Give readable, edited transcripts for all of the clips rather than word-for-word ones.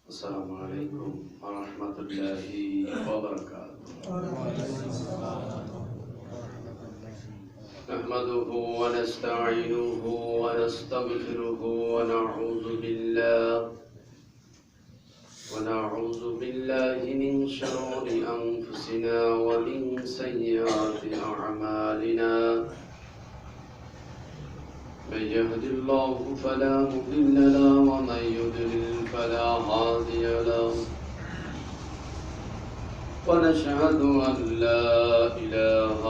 السلام عليكم ورحمة الله وبركاته. نحمده ونستعينه ونستغفره ونعوذ بالله من شرور أنفسنا ومن سيئات أعمالنا. من يهد الله فلا مضل له ومن يضلل فلا هادي له. ونشهد أن لا إله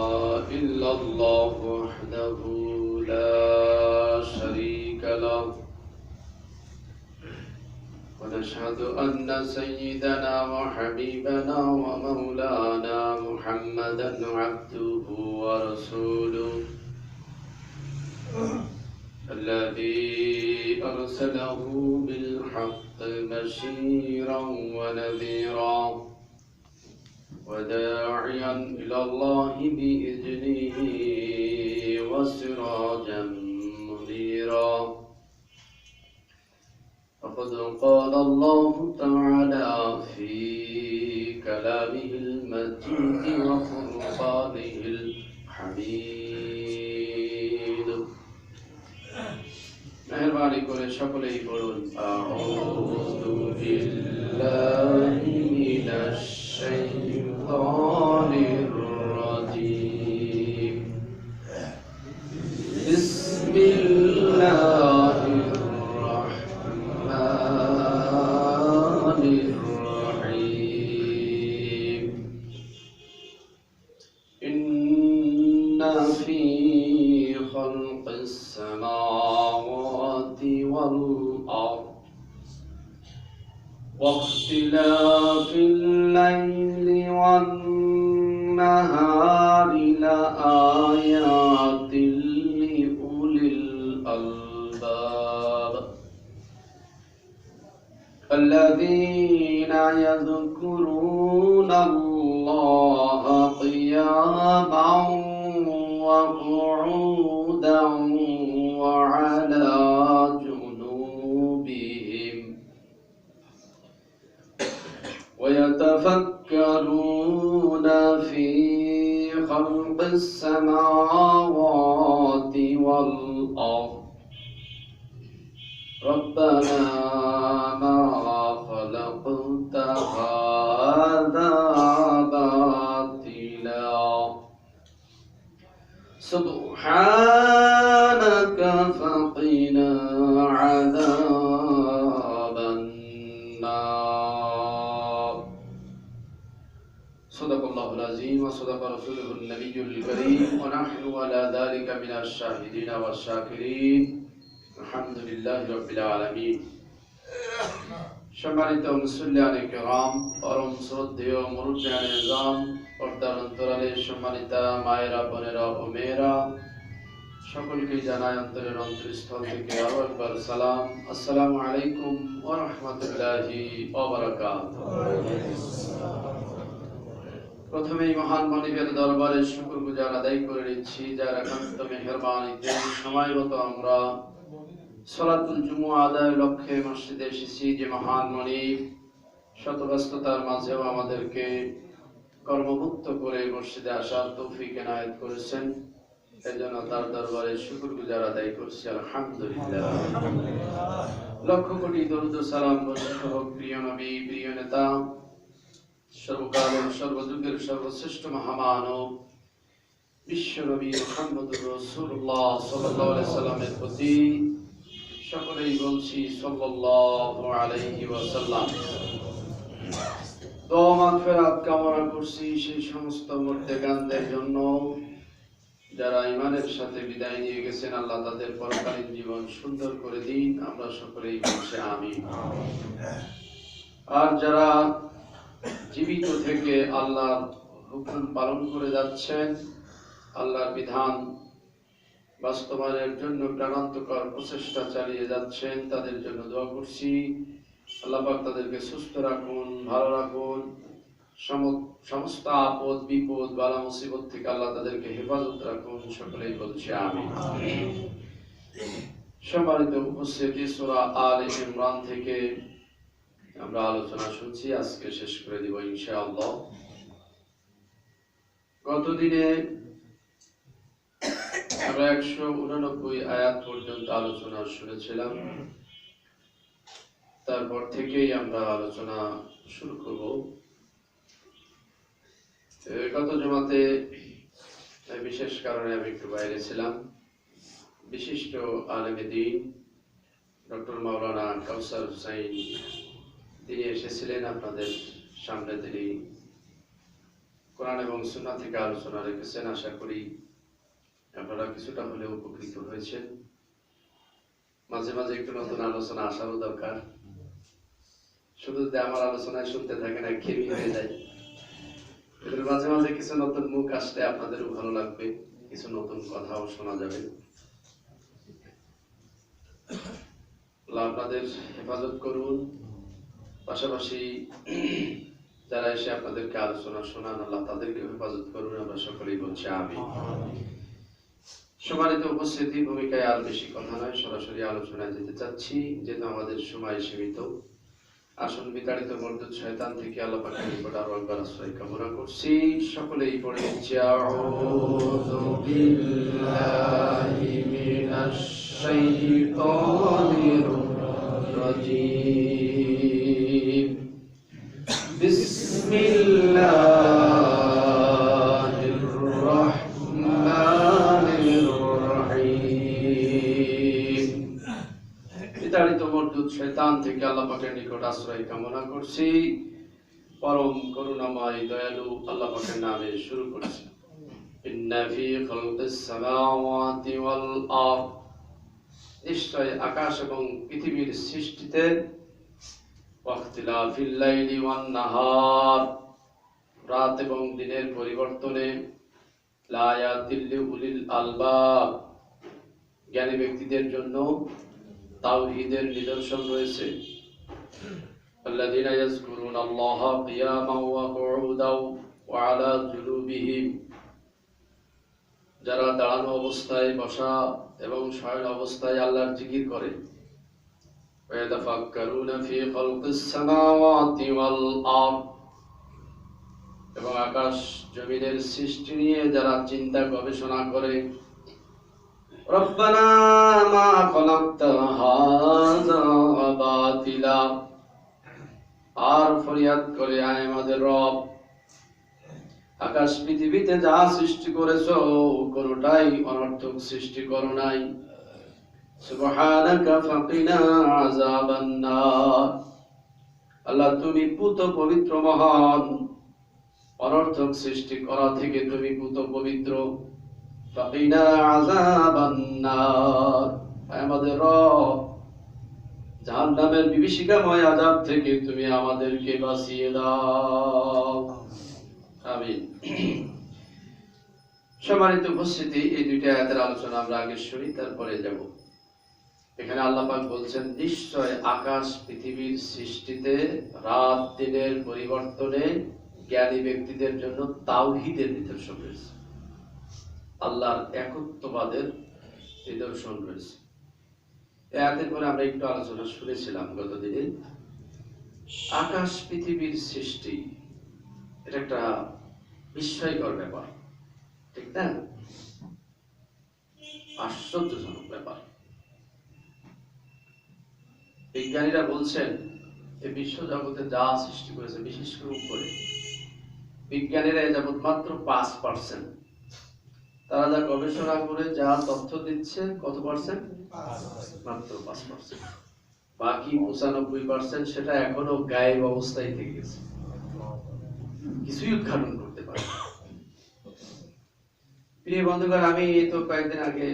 إلا الله وحده لا شريك له. ونشهد أن سيدنا وحبيبنا ومولانا محمدا عبده ورسوله الذي أرسله بالحق بشيرا ونذيرا وداعيا إلى الله بإذنه وسراجا منيرا. فقد قال الله تعالى في كلامه المجيد وفرقانه الحميد. মেহেরবানি করে সকলেই পড়ুন আউযু বিল্লাহি মিনাশ শাইতানির রাজীম বিসমিল্লাহির রাহমানির রাহিম ইন্না ফি খালকিস সামাওয়াতি والأرض واختلاف الليل والنهار لآيات لأولي الألباب الذين يذكرون الله قياما وقعودا وعلى جنوبهم ويتفكرون في خلق السماوات والأرض ربنا ما خلقت هذا باطلا سبحانك فقنا عذاب النار. صدق الله العظيم وصدق رسوله النبي الكريم ونحن على ذلك من الشاهدين والشاكرين الحمد لله رب العالمين. সম্মানিত মুসল্লিয়ানে কিরাম, পরম শ্রদ্ধেয় মুরব্বিয়ানে নিজাম, পর্দার অন্তরালে সম্মানিতা মায়েরা, বোনেরা ও মেয়েরা, সকলকে জানাই অন্তরের অন্তরস্থল থেকে আরো একবার সালাম। আসসালামু আলাইকুম ওয়া রাহমাতুল্লাহি ওয়া বারাকাতুহু। প্রথমেই মহান মালিকের দরবারে শুকরগুজার আদায় করে নিচ্ছি, যার একান্ত মেহেরবানিতে সময়মতো আমরা সালাতুল জুমুআ আদায়ের লক্ষ্যে মসজিদে এসেছি। যে মহান মালিক শত ব্যস্ততার মাঝেও আমাদেরকে কর্মমুক্ত করে মসজিদে আসার তৌফিক এনায়েত করেছেন, এজন্য তার দরবারে শুকরগুজার আদায় করছি আলহামদুলিল্লাহ। লক্ষ কোটি দরুদ ও সালাম বর্ষিত হোক প্রিয় নবী, প্রিয় নেতা, সর্বকালের সর্বযুগের সর্বশ্রেষ্ঠ মহামানব বিশ্বনবী মুহাম্মদুর রাসূলুল্লাহ সাল্লাল্লাহু আলাইহি সাল্লামের প্রতি। সকলেই বলছি সাল্লাল্লাহু আলাইহি ওয়াসাল্লাম। দোয়া মাগফিরাত কামনা করছি সেই সমস্ত মুর্দেগানদের জন্য যারা ঈমানের সাথে বিদায় নিয়ে গেছেন। আল্লাহ তাদের পরকালীন জীবন সুন্দর করে দিন, আমরা সকলেই বলছি আমিন। আর যারা জীবিত থেকে আল্লাহর হুকুম পালন করে যাচ্ছেন, আল্লাহর বিধান বাস্তবায়নের জন্য প্রাণান্তকর প্রচেষ্টা চালিয়ে যাচ্ছেন, তাদের জন্য দোয়া করছি। আল্লাহ পাক তাদেরকে সুস্থ রাখুন, ভালো রাখুন, সমস্ত আপদ বিপদ বালা মুসিবত থেকে আল্লাহ তাদেরকে হেফাজত রাখুন, সকলেই বলছি আমিন। সম্মানিত উপস্থিতি, সূরা আলে ইমরান থেকে আমরা আলোচনা শুনছি, আজকে শেষ করে দিব ইনশাআল্লাহ। গত দিনে আমরা 189 আয়াত পর্যন্ত আলোচনা শুনেছিলাম। তারপর থেকেই আমরা আলোচনা শুরু করব। গত জমাতে বিশেষ কারণে আমি একটু বাইরে ছিলাম। বিশিষ্ট আলেমে দ্বীন ডক্টর মাওলানা কাউসার হুসাইন তিনি এসেছিলেন আপনাদের সামনে। তিনি কোরআন এবং সুন্নাহ থেকে আলোচনা রেখেছেন। আশা করি আপনারা কিছুটা হলেও উপকৃত হয়েছেন। মাঝে মাঝে একটু নতুন আলোচনা আসারও দরকার। শুধু যদি আমার আলোচনায় শুনতে থাকেন একঘেয়েমি হয়ে যায়। মাঝে মাঝে কিছু নতুন মুখ আসলে আপনাদেরও ভালো লাগবে, কিছু নতুন কথাও শোনা যাবে। আল্লাহ আপনাদের হেফাজত করুন। পাশাপাশি যারা এসে আপনাদেরকে আলোচনা শোনান, আল্লাহ তাদেরকে হেফাজত করুন। আমরা সকলেই বলছি আমিন। সম্মানিত উপস্থিতি, ভূমিকায় আর বেশি কথা নয়, সরাসরি আলোচনায় যেতে চাচ্ছি, যেহেতু আমাদের সময় সীমিত। আসুন বিতাড়িত মরদুদ শয়তান থেকে আল্লাহ পাকের নিকট আরো একবার আশ্রয় কামনা করছি। সকলেই পড়ে নিচ্ছি আউযু বিল্লাহি মিনাশ শাইতানির রাজীম। বিসমিল্লাহির রাহমানির রাহিম। বিতাড়িত মরদুদ শয়তান থেকে আল্লাহ পাকের নিকট আশ্রয় কামনা করছি। পরম করুণাময় দয়ালু আল্লাহ পাকের নামে শুরু করছি। ইন্না ফি খালকিস সামাওয়াতি ওয়াল আরদ, নিশ্চয় আকাশ এবং পৃথিবীর সৃষ্টিতে, ওয়াখতিলাফিল লাইলি ওয়ান নাহার, রাত এবং দিনের পরিবর্তনে, লায়াতিল লিউলিল আলবাব, জ্ঞানী ব্যক্তিদের জন্য তাওহীদের নিদর্শন রয়েছে। আল্লাযীনা ইয়াযকুরুনাল্লাহা কিয়ামান ওয়া কুউদান ওয়া আলা জুনুবিহিম, যারা দাঁড়ানো অবস্থায়, বসা এবং শয়ন অবস্থায় আল্লাহর জিকির করে। ওয়া ইয়াতাফাক্কারুনা ফি খালকিস সামাওয়াতি ওয়াল আরদ, এবং আকাশ জমিনের সৃষ্টি নিয়ে যারা চিন্তা গবেষণা করে। রব্বানা মা খালাকতা হাযা বাতিলা, আর ফরিয়াদ করে আয় আমাদের রব, আকাশ পৃথিবীতে যা সৃষ্টি করেছো কোনটাই অনর্থক সৃষ্টি করো নাই। সুবহানাকা ফাকিনা আযাবান নার, আল্লাহ তুমি পুত পবিত্র মহান, অনর্থক সৃষ্টি করা থেকে তুমি পুত পবিত্র। ফাকিনা আযাবান নার, আমাদের রব জাহান্নামের বিভীষিকাময় আযাব থেকে তুমি আমাদেরকে বাঁচিয়ে দাও। আমিন। সম্মানিত উপস্থিতি, এই দুইটা আয়াতের আলোচনা আমরা আগে শুনি, তারপরে যাব। এখানে আল্লাহ পাক বলছেন, নিশ্চয় আকাশ পৃথিবীর সৃষ্টিতে, রাত দিনের পরিবর্তনে জ্ঞানী ব্যক্তিদের জন্য তাওহীদের নিদর্শন রয়েছে, আল্লাহর একত্ববাদের নিদর্শন রয়েছে। এই আয়াতের পরে আমরা একটু আলোচনা শুনেছিলাম গত দিনে। আকাশ পৃথিবীর সৃষ্টি, এটা একটা বিস্ময়কর ব্যাপার, ঠিক না? আশ্চর্যজনক ব্যাপার। বিজ্ঞানীরা বলছেন এই বিশ্ব জগতে যা সৃষ্টি করেছে, বিশেষ করে উপরে, বিজ্ঞানীরা এ যাবৎ মাত্র 5%, তারা যা গবেষণা করে যা তথ্য দিচ্ছে, কত পার্সেন্ট? মাত্র 5%। বাকি 95% সেটা এখনো গায়েব অবস্থায় থেকে গেছে, কিছুই উদ্ঘাটন করতে পারে। প্রিয় বন্ধুগণ, আমি তো কয়েকদিন আগে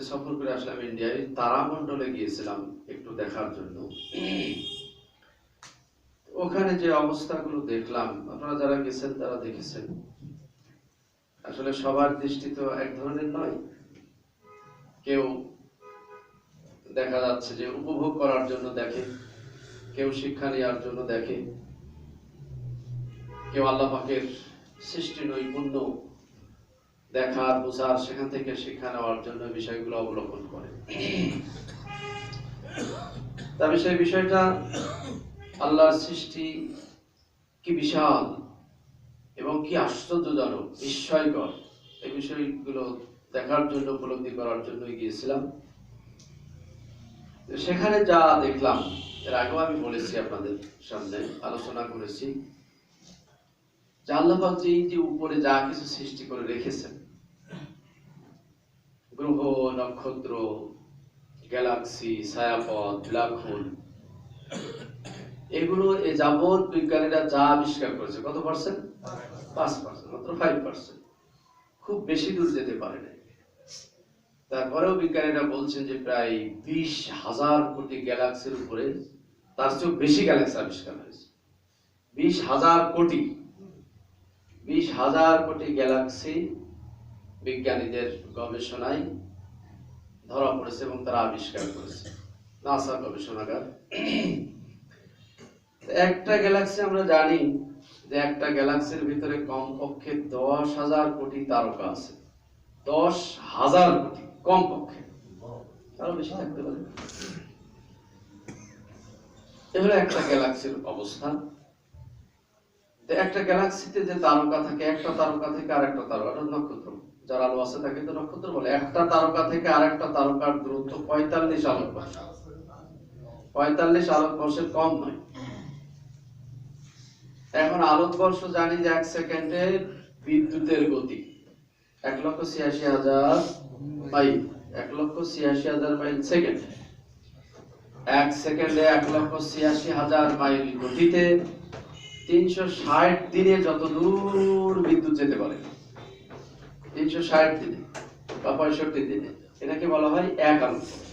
সফর করে আসলাম ইন্ডিয়ায়, তারামণ্ডলে গিয়েছিলাম একটু দেখার জন্য। ওখানে যে অবস্থাগুলো দেখলাম, আপনারা যারা গেছেন তারা দেখেছেন। আসলে সবার দৃষ্টি তো এক ধরনের নয়। কেউ দেখা যাচ্ছে যে উপভোগ করার জন্য দেখে, কেউ শিক্ষা নেওয়ার জন্য দেখে, কেউ আল্লাহ পাকের সৃষ্টি নৈপুণ্য দেখার, বোঝার, সেখান থেকে শিক্ষা নেওয়ার জন্য বিষয়গুলো অবলোকন করে। তবে সেই বিষয়টা আল্লাহর সৃষ্টি কি বিশাল এবং কি আশ্চর্যজনক, বিস্ময়কর, এই বিষয়গুলো দেখার জন্য, উপলব্ধি করার জন্য গিয়েছিলাম। সেখানে যা দেখলাম, এর আগেও আমি বলেছি, আপনাদের সামনে আলোচনা করেছি, যে আল্লাহ পাক যে উপরে যা কিছু সৃষ্টি করে রেখেছেন, গ্রহ, নক্ষত্র, গ্যালাক্সি, ছায়াপথ, ব্ল্যাক হোল, এগুলো এ যাবৎ বিজ্ঞানীরা যা আবিষ্কার করেছে, কত পার্সেন্ট? 5%, মাত্র 5%, খুব বেশি দূর যেতে পারে না। তারপরেও বিজ্ঞানীরা বলছেন যে প্রায় 20,000 কোটি গ্যালাক্সির উপরে, তার চেয়েও বেশি গ্যালাক্সি আবিষ্কার হয়েছে। 20,000 কোটি, 20,000 কোটি গ্যালাক্সি বিজ্ঞানীদের গবেষণায় ধরা পড়েছে এবং তারা আবিষ্কার করেছে, নাসা গবেষণাগার। একটা গ্যালাক্সি, আমরা জানি যে একটা গ্যালাক্সির ভিতরে কমপক্ষে 10,000 কোটি তারকা আছে। 10,000 কোটি কমপক্ষে, আরো বেশি থাকতে পারে। এহলো একটা গ্যালাক্সির অবস্থান। একটা গ্যালাক্সিতে যে তারকা থাকে, একটা তারকা থেকে আরেকটা তারকা, নক্ষত্র, যার আলো আছে তাকে তো নক্ষত্র বলে। একটা তারকা থেকে আরেকটা তারকার দূরত্ব 45 আলোকবর্ষ। 45 আলোকবর্ষের কম নয়। এখন আলোকবর্ষ জানি যে 1 সেকেন্ডে বিদ্যুতের গতি 1,86,000 মাইল, 1,86,000 মাইল সেকেন্ড। 1 সেকেন্ডে 1,86,000 মাইল গতিতে 360 দিনে যত দূর বিদ্যুৎ যেতে পারে, 360 দিনে বা 65 দিনে, এটাকে বলা হয় 1 আলোকবর্ষ।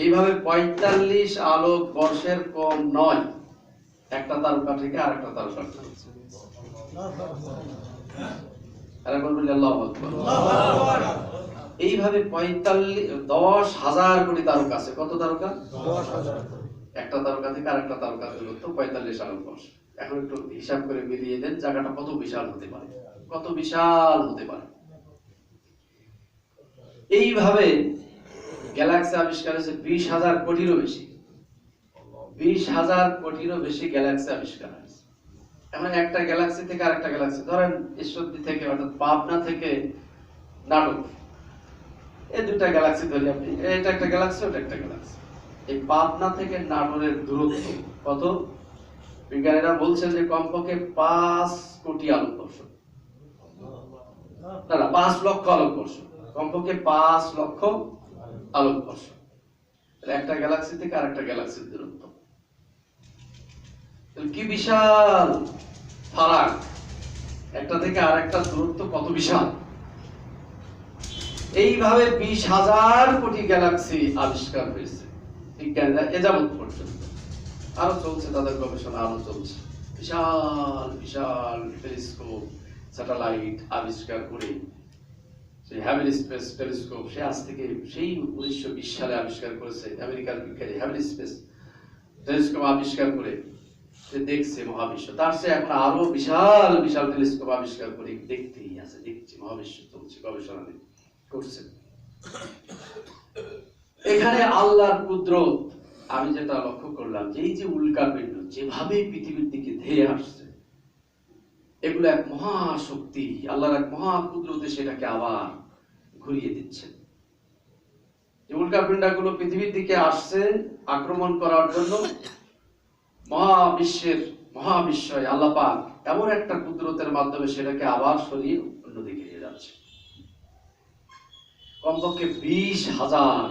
এইভাবে 45 আলোকবর্ষের কম নয় একটা তারকা থেকে আরেকটা তারকার দূরত্ব। আরেকবার বলি আল্লাহু আকবার। এইভাবে 10,000 কোটি তারকা আছে। কত তারকা? 10,000। একটা তারকা থেকে আরেকটা তারকার দূরত্ব 45 আলোকবর্ষ। এখন একটু হিসাব করে মিলিয়ে দেন, জায়গাটা কত বিশাল হতে পারে, কত বিশাল হতে পারে। এইভাবে গ্যালাক্সি আবিষ্কার হয়েছে 20,000 কোটিরও বেশি। 20,000 কোটিরও বেশি গ্যালাক্সি আবিষ্কার হয়েছে। এখন একটা গ্যালাক্সি থেকে আরেকটা গ্যালাক্সি, ধরেন ঈশ্বরদী থেকে, অর্থাৎ পাবনা থেকে নাটক, এই দুটা গ্যালাক্সি ধরি আপনি, এটা একটা গ্যালাক্সি, ওটা একটা গ্যালাক্সি। এই পাবনা থেকে নাটোরের দূরত্ব কত? বিজ্ঞানীরা বলছেন যে কমপক্ষে 5 কোটি আলোকবর্ষ, না 5 লক্ষ আলোকবর্ষ, কমপক্ষে 5 লক্ষ আলোকবর্ষ। একটা গ্যালাক্সি থেকে আরেকটা গ্যালাক্সির দূরত্ব কি বিশাল ফারাক, একটা থেকে আরেকটা দূরত্ব কত বিশাল। এইভাবে 20,000 কোটি গ্যালাক্সি আবিষ্কার হয়েছে বিজ্ঞানীরা এ যাবৎ পর্যন্ত। আরো চলছে তাদের গবেষণা, আরো চলছে। বিশাল বিশাল টেলিস্কোপ, স্যাটেলাইট আবিষ্কার করে, সেই হ্যাবেল স্পেস টেলিস্কোপ, সে আজ থেকে সেই 1920 সালে আবিষ্কার করেছে আমেরিকার বিজ্ঞানী। হ্যাবেল স্পেস টেলিস্কোপ আবিষ্কার করে দেখছে মহাবিশ্ব। তার চেয়ে এখন আরো বিশাল বিশাল টেলিস্কোপ আবিষ্কার করে দেখতেই আছে, দেখছে মহাবিশ্ব চলছে, গবেষণা করছে। এখানে আল্লাহর কুদরত আমি যেটা লক্ষ্য করলাম, যে এই যে উল্কাপিণ্ড যেভাবে পৃথিবীর দিকে ধেয়ে আসছে, এগুলো এক মহাশক্তি, আল্লাহর এক মহা কুদরতে সেটাকে আবার ঘুরিয়ে দিচ্ছেন। যে উল্কাপিণ্ডগুলো পৃথিবীর দিকে আসছে আক্রমণ করার জন্য, মহাবিশ্বয় আল্লাহ পাক এমন একটা কুদরতের মাধ্যমে সেটাকে আবার সরিয়ে অন্যদিকে নিয়ে যাচ্ছে। কমপক্ষে 20,000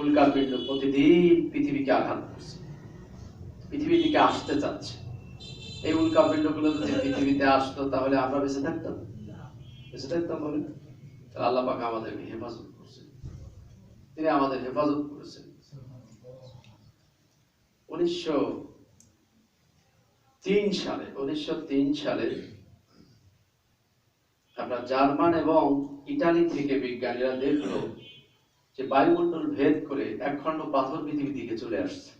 উল্কাপিণ্ড প্রতিদিন পৃথিবীকে আঘাত করছে, পৃথিবীর দিকে আসতে চাচ্ছে। এই উল্কাপিণ্ডগুলো যদি পৃথিবীতে আসতো তাহলে আমরা বেঁচে থাকতাম? বেঁচে থাকতাম বলে? আল্লাহ পাক আমাদেরকে হেফাজত করছেন, তিনি আমাদের হেফাজত করেছেন। 1903 সালে আপনার জার্মান এবং ইটালি থেকে বিজ্ঞানীরা দেখলো যে বায়ুমণ্ডল ভেদ করে একখণ্ড পাথর পৃথিবীর দিকে চলে আসছে,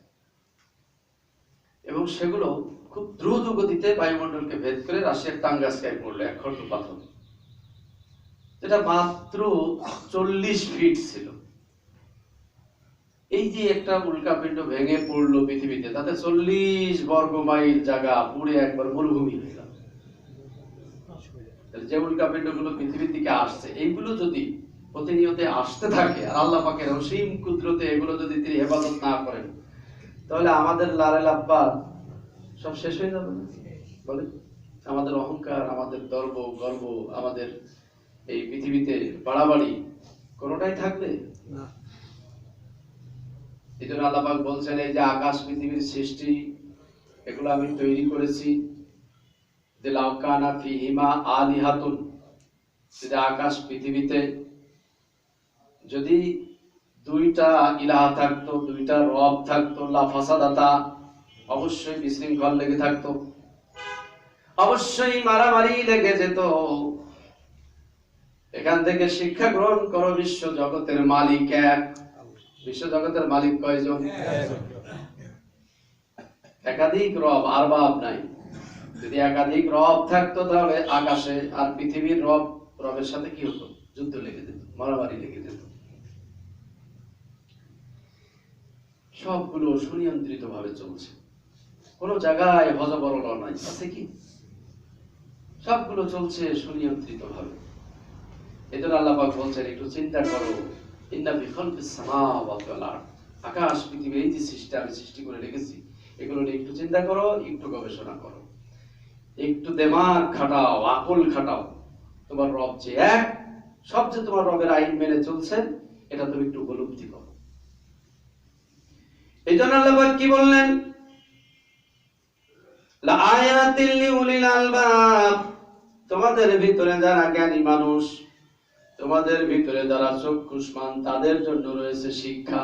এবং সেগুলো খুব দ্রুত গতিতে বায়ুমণ্ডলকে ভেদ করে রাশিয়ার টাঙ্গাস্কায় পড়লো একখণ্ড পাথর, যেটা মাত্র 40 ফিট ছিল। এই যে একটা উল্কাপিণ্ড ভেঙে পড়লো পৃথিবীতে, তাতে 40 বর্গ মাইল জায়গা পুড়ে একবার মরুভূমি হয়ে গেল। যে উল্কাপিণ্ড গুলো পৃথিবীর দিকে আসছে, এইগুলো যদি প্রতিনিয়ত আসতে থাকে আর আল্লাহ পাকের অসীম কুদরতে এগুলো যদি তিনি হেফাজত না করেন, তাহলে আমাদের লারে লাপ্পা সব শেষ হয়ে যাবে না? বলে আমাদের অহংকার, আমাদের গর্ব, আমাদের এই পৃথিবীতে বাড়াবাড়ি কোনোটাই থাকবে না। এই জন্য আল্লাহ পাক বলছেন, এই যে আকাশ পৃথিবীর সৃষ্টি, এগুলো আমি তৈরি করেছি। যে লাউ কানা ফিহিমা আলিহাতুন, যে আকাশ পৃথিবীতে যদি দুইটা ইলাহা থাকতো, দুইটা রব থাকতো, লাফাসাদাতা, অবশ্যই বিশৃঙ্খল লেগে থাকতো, অবশ্যই মারামারি লেগে যেত। এখান থেকে শিক্ষা গ্রহণ করো, বিশ্ব জগতের মালিক এক। বিশ্ব জগতের মালিক কয়জন? একাধিক রব, আর বাব নাই। যদি একাধিক রব থাকতো, তাহলে আকাশে আর পৃথিবীর রবের সাথে কি হতো? যুদ্ধ লেগে যেত, মারামারি লেগে যেত। সবগুলো সুনিয়ন্ত্রিত ভাবে চলছে, কোন জায়গায় হজবরল নাই, আছে কি? সবগুলো চলছে সুনিয়ন্ত্রিত ভাবে। এজন্য আল্লাহ পাক বলছেন, একটু চিন্তা করো, ইন্না ফি খালকিস সামাওয়াতি ওয়াল আরদ, আকাশ পৃথিবী এই যে সৃষ্টি আমি সৃষ্টি করে রেখেছি, এগুলো নিয়ে একটু চিন্তা করো, একটু গবেষণা করো, একটু দিমাগ খাটাও, আকল খাটাও। তোমার রব যে এক, সব যে তোমার রবের আইন মেনে চলছে, এটা তুমি একটু উপলব্ধি করো। এই জন্য আল্লাহ পাক কি বললেন? লা আয়াতিল লিউলিল আলবাব, তোমাদের ভিতরে যারা জ্ঞানী মানুষ, তোমাদের ভিতরে যারা চক্ষুষ্মান, তাদের জন্য রয়েছে শিক্ষা।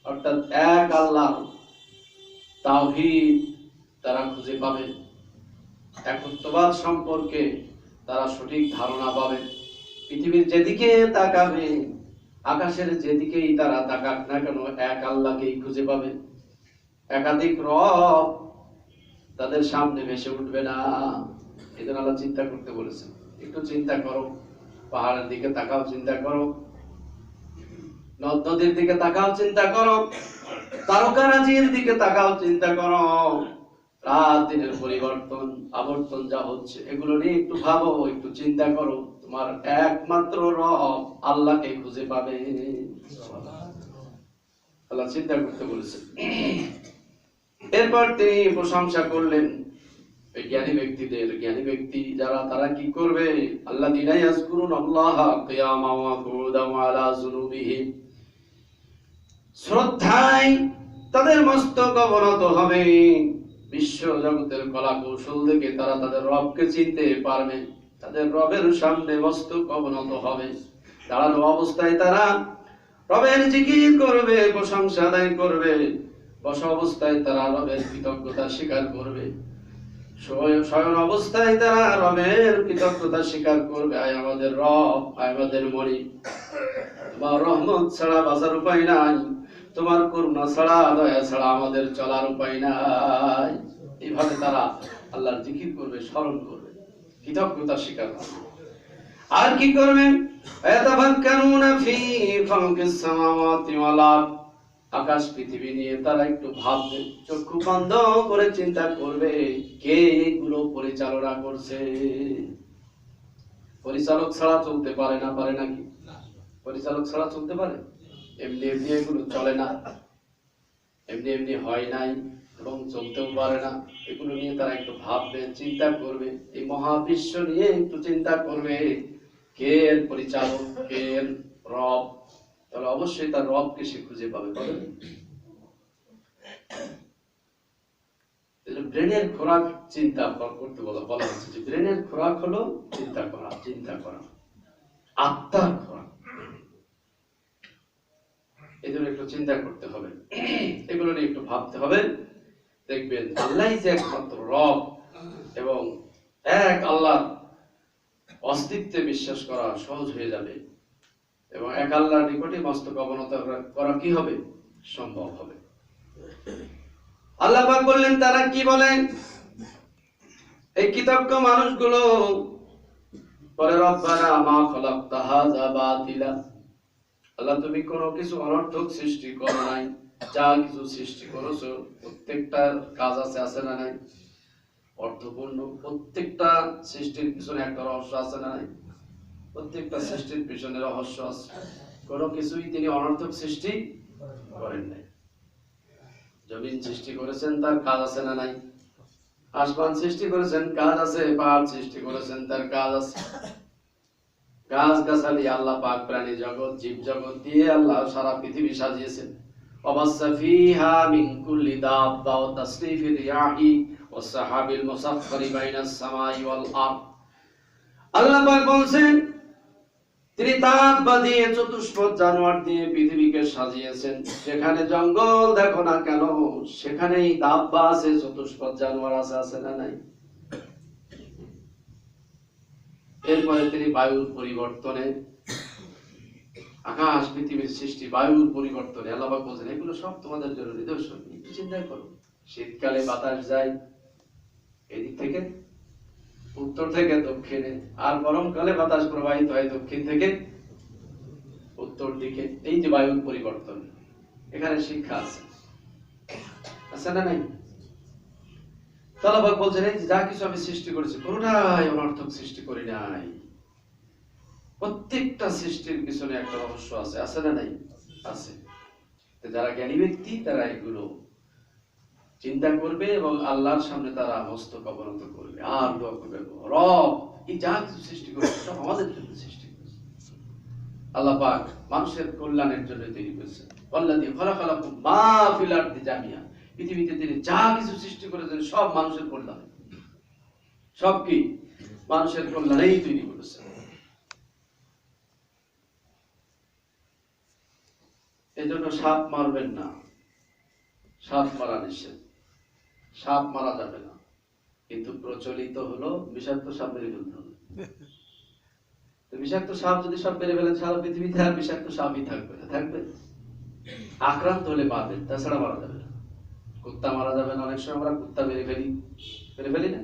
অর্থাৎ এক আল্লাহ তাওহীদ তারা খুঁজে পাবে, একত্ববাদ সম্পর্কে তারা সঠিক ধারণা পাবে। পৃথিবীর যেদিকে তাকাবে, আকাশের যেদিকেই তারা তাকাক না কেন, এক আল্লাহকেই খুঁজে পাবে। একাধিক রব তাদের সামনে ভেসে উঠবে না। এজন্য আল্লাহ চিন্তা করতে বলেছেন, একটু চিন্তা করো। পাহাড়ের দিকে তাকাও, চিন্তা করো। নদ নদীর দিকে তাকাও, চিন্তা করো। তারকারাজির দিকে তাকাও, চিন্তা করো। রাত দিনের পরিবর্তন, আবর্তন যা হচ্ছে, এগুলো নিয়ে একটু ভাবো, একটু চিন্তা করো। তোমার একমাত্র রব আল্লাহকে খুঁজে পাবে। আল্লাহ চিন্তা করতে বলেছেন। এরপর তিনি প্রশংসা করলেন জ্ঞানী ব্যক্তিদের। জ্ঞানী ব্যক্তি যারা, তারা কি করবে? আল্লাযীনা ইয়াযকুরুনাল্লাহা কিয়ামান ওয়া কুউদান ওয়া আলা যুনুবিহিম, শ্রদ্ধায় তাদের মস্তক অবনত হবে। বিশ্ব জগতের কলা কৌশল দেখে তারা তাদের রবকে চিনতে পারবে। তাদের রবের সামনে মস্তক অবনত হবে। দাঁড়ানো অবস্থায় তারা রবের জিকির করবে, প্রশংসা আদায় করবে। বসা অবস্থায় তারা রবের কৃতজ্ঞতা স্বীকার করবে। শয়ন অবস্থায় তারা রবের কৃতজ্ঞতা স্বীকার করবে। আয় আমাদের রব, আয় আমাদের মনি, তোমার রহমত ছাড়া বাঁচার উপায় নাই, তোমার করুণা ছাড়া, দয়া ছাড়া আমাদের চলার উপায় নাই। এইভাবে তারা আল্লাহর জিকির করবে, স্মরণ করবে, কৃতজ্ঞতা স্বীকার করবে। আর কি করবে? ইয়াতাফাক্কারুনা ফি খালকিস সামাওয়াতি ওয়াল আরদ, আকাশ পৃথিবী নিয়ে তারা একটু ভাববে, চক্ষু বন্ধ করে চিন্তা করবে, কে এগুলো পরিচালনা করছে। পরিচালক ছাড়া চলতে পারে না, পারে নাকি? পরিচালক ছাড়া চলতে পারে? এমনি এমনি এগুলো চলে না, এমনি এমনি হয় নাই এবং চলতেও পারে না। এগুলো নিয়ে তারা একটু ভাববে, চিন্তা করবে। এই মহাবিশ্ব নিয়ে একটু চিন্তা করবে, কে এর পরিচালক, কে এর রব। তাহলে অবশ্যই তার রবকে সে খুঁজে পাবে। ব্রেনের খোরাক চিন্তা করতে বলা হচ্ছে, যে ব্রেনের খোরাক হলো চিন্তা করা, চিন্তা করা, আত্মার খোরাক। এজন্য একটু চিন্তা করতে হবে, এগুলো নিয়ে একটু ভাবতে হবে। দেখবেন আল্লাহই যে একমাত্র রব, এবং এক আল্লাহর অস্তিত্বে বিশ্বাস করা সহজ হয়ে যাবে, এবং এক আল্লাহর নিকটে মস্তক অবনত করা কি হবে? সম্ভব হবে। আল্লাহ পাক বললেন, তারা কি বলেন? এই কৃতজ্ঞ মানুষগুলো বলে, রব্বানা মা খালাকতা হাযা বাতিলা, আল্লাহ তুমি কোনো কিছু অনর্থক সৃষ্টি করো নাই, যা কিছু সৃষ্টি করেছো প্রত্যেকটার কাজ আছে না নাই? অর্থপূর্ণ। প্রত্যেকটা সৃষ্টির পিছনে একটা রহস্য আছে না নাই? প্রত্যেকটা সৃষ্টির পিছনে রহস্য আছে। কোনো কিছুই তিনি অনর্থক সৃষ্টি করেন নাই। জমিন সৃষ্টি করেছেন, তার কাজ আছে না নাই? আসমান সৃষ্টি করেছেন, কাজ আছে। পাহাড় সৃষ্টি করেছেন, তার কাজ আছে। গাছ গাছালি আল্লাহ পাক, প্রাণী জগৎ, জীব জগৎ দিয়ে আল্লাহ সারা পৃথিবী সাজিয়েছেন। ওয়াবাসসা ফীহা মিন কুল্লি দাব্বা ওয়া তাসরিফির রিয়াহি ওয়াস সাহাবিল মুসাখখারি বাইনাস সামাই ওয়াল আরদ। আল্লাহ পাক বলেন তিনি দাব্বা দিয়ে, চতুষ্পদ জানোয়ার দিয়ে পৃথিবীকে সাজিয়েছেন। যেখানে জঙ্গল দেখো না কেন, সেখানেই দাব্বা আছে, চতুষ্পদ জানোয়ার আছে না নাই? এরপরে তিনি বায়ুর পরিবর্তনে, আকাশ পৃথিবীর সৃষ্টি, বায়ুর পরিবর্তনে আল্লাহ পাক বলেন এগুলো সব তোমাদের জন্য নিদর্শন। একটু চিন্তা করো, শীতকালে বাতাস যায় এদিক থেকে উত্তর থেকে দক্ষিণে, আর গরমকালে বাতাস প্রবাহিত হয় দক্ষিণ থেকে উত্তর দিকে। এই যে বায়ুর পরিবর্তন, এখানে শিক্ষা আছে না নাই? আল্লাহ পাক বলছেন এই যা কিছু আমি সৃষ্টি করেছি কোনটাই অনর্থক সৃষ্টি করি নাই। প্রত্যেকটা সৃষ্টির পিছনে একটা রহস্য আছে না নাই? আছে। যারা জ্ঞানী ব্যক্তি তারা এগুলো চিন্তা করবে এবং আল্লাহর সামনে তারা মস্তক অবনত করবে আর দোয়া করবে, রব এই যা কিছু সৃষ্টি করেছে সব আমাদের জন্য সৃষ্টি করেছে। আল্লাহ পাক মানুষের কল্যাণের জন্য তৈরি করেছেন। আল্লাযী খালাকালাকুম মা ফিল আরদি জামিআ, পৃথিবীতে তিনি যা কিছু সৃষ্টি করেছেন সব মানুষের কল্যাণে। সব কি? মানুষের কল্যাণেই তৈরি করেছেন। এজন্য সাপ মারবেন না, সাপ মারা নিষেধ। সাপ মারা যাবে না, কিন্তু প্রচলিত হলো বিষাক্ত সাপ মেরে ফেলতে হবে। বিষাক্ত সাপ যদি সব মেরে ফেলেন, সারা পৃথিবীতে আর বিষাক্ত সাপই থাকবে না। থাকবে আক্রান্ত হলে মারবেন, তাছাড়া মারা যাবে না। কুত্তা মারা যাবে না, অনেক সময় আমরা কুত্তা মেরে ফেলি না,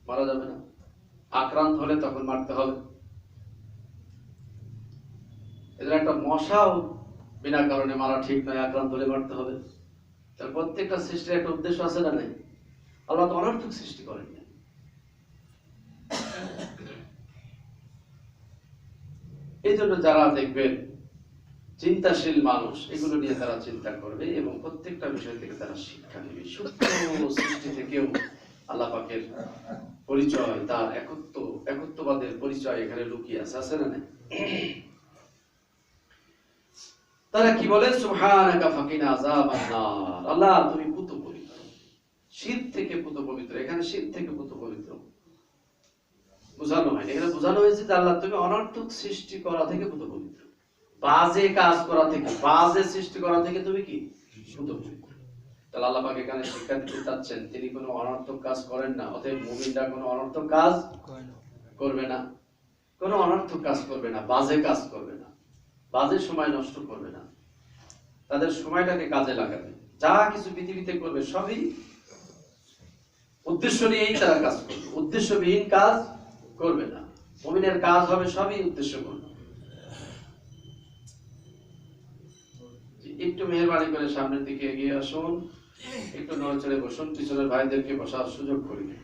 মারা যাবে না। আক্রান্ত হলে তখন মারতে হবে। এদের একটা মশাও বিনা কারণে মারা ঠিক নয়, আক্রান্ত হলে মারতে হবে। তার প্রত্যেকটা সৃষ্টির একটা উদ্দেশ্য আছে না নাই? আল্লাহ তো অনর্থক সৃষ্টি করেন না। এই জন্য যারা দেখবেন চিন্তাশীল মানুষ, এগুলো নিয়ে তারা চিন্তা করবে এবং প্রত্যেকটা বিষয় থেকে তারা শিক্ষা নেবে। সূক্ষ্ম সৃষ্টি থেকেও আল্লাহ পাকের পরিচয়, তার একত্ববাদের পরিচয় এখানে লুকিয়ে আছে না নাই? তারা কি বলে? সুবহানাকা ফাকিনা আযাবান নার। আল্লাহ তুমি পুত পবিত্র, শিরক থেকে পুত পবিত্র। এখানে শিরক থেকে পুত পবিত্র বোঝানো হয়। এখানে বোঝানো হয়েছে যে আল্লাহ তুমি অনর্থক সৃষ্টি করা থেকে পুত পবিত্র, বাজে কাজ করা থেকে, বাজে সৃষ্টি করা থেকে তুমি কি পুত পবিত্র। তাহলে আল্লাহ পাক এখানে শিক্ষা দিতে চাচ্ছেন তিনি কোনো অনর্থক কাজ করেন না। অতএব মুমিনরা কোনো অনর্থক কাজ করবে না, কোনো অনর্থক কাজ করবে না, বাজে কাজ করবে না, বাজে সময় নষ্ট করবে না। তাদের সময়টাকে কাজে লাগাবে। যা কিছু পৃথিবীতে করবে সবই উদ্দেশ্য নিয়েই তারা কাজ করবে, উদ্দেশ্যবিহীন কাজ করবে না। মুমিনের কাজ হবে সবই উদ্দেশ্যপূর্ণ। একটু মেহেরবানি করে সামনের দিকে এগিয়ে আসুন, একটু নড়াচড়ে বসুন, পিছনের ভাইদেরকে বসার সুযোগ করে দিন।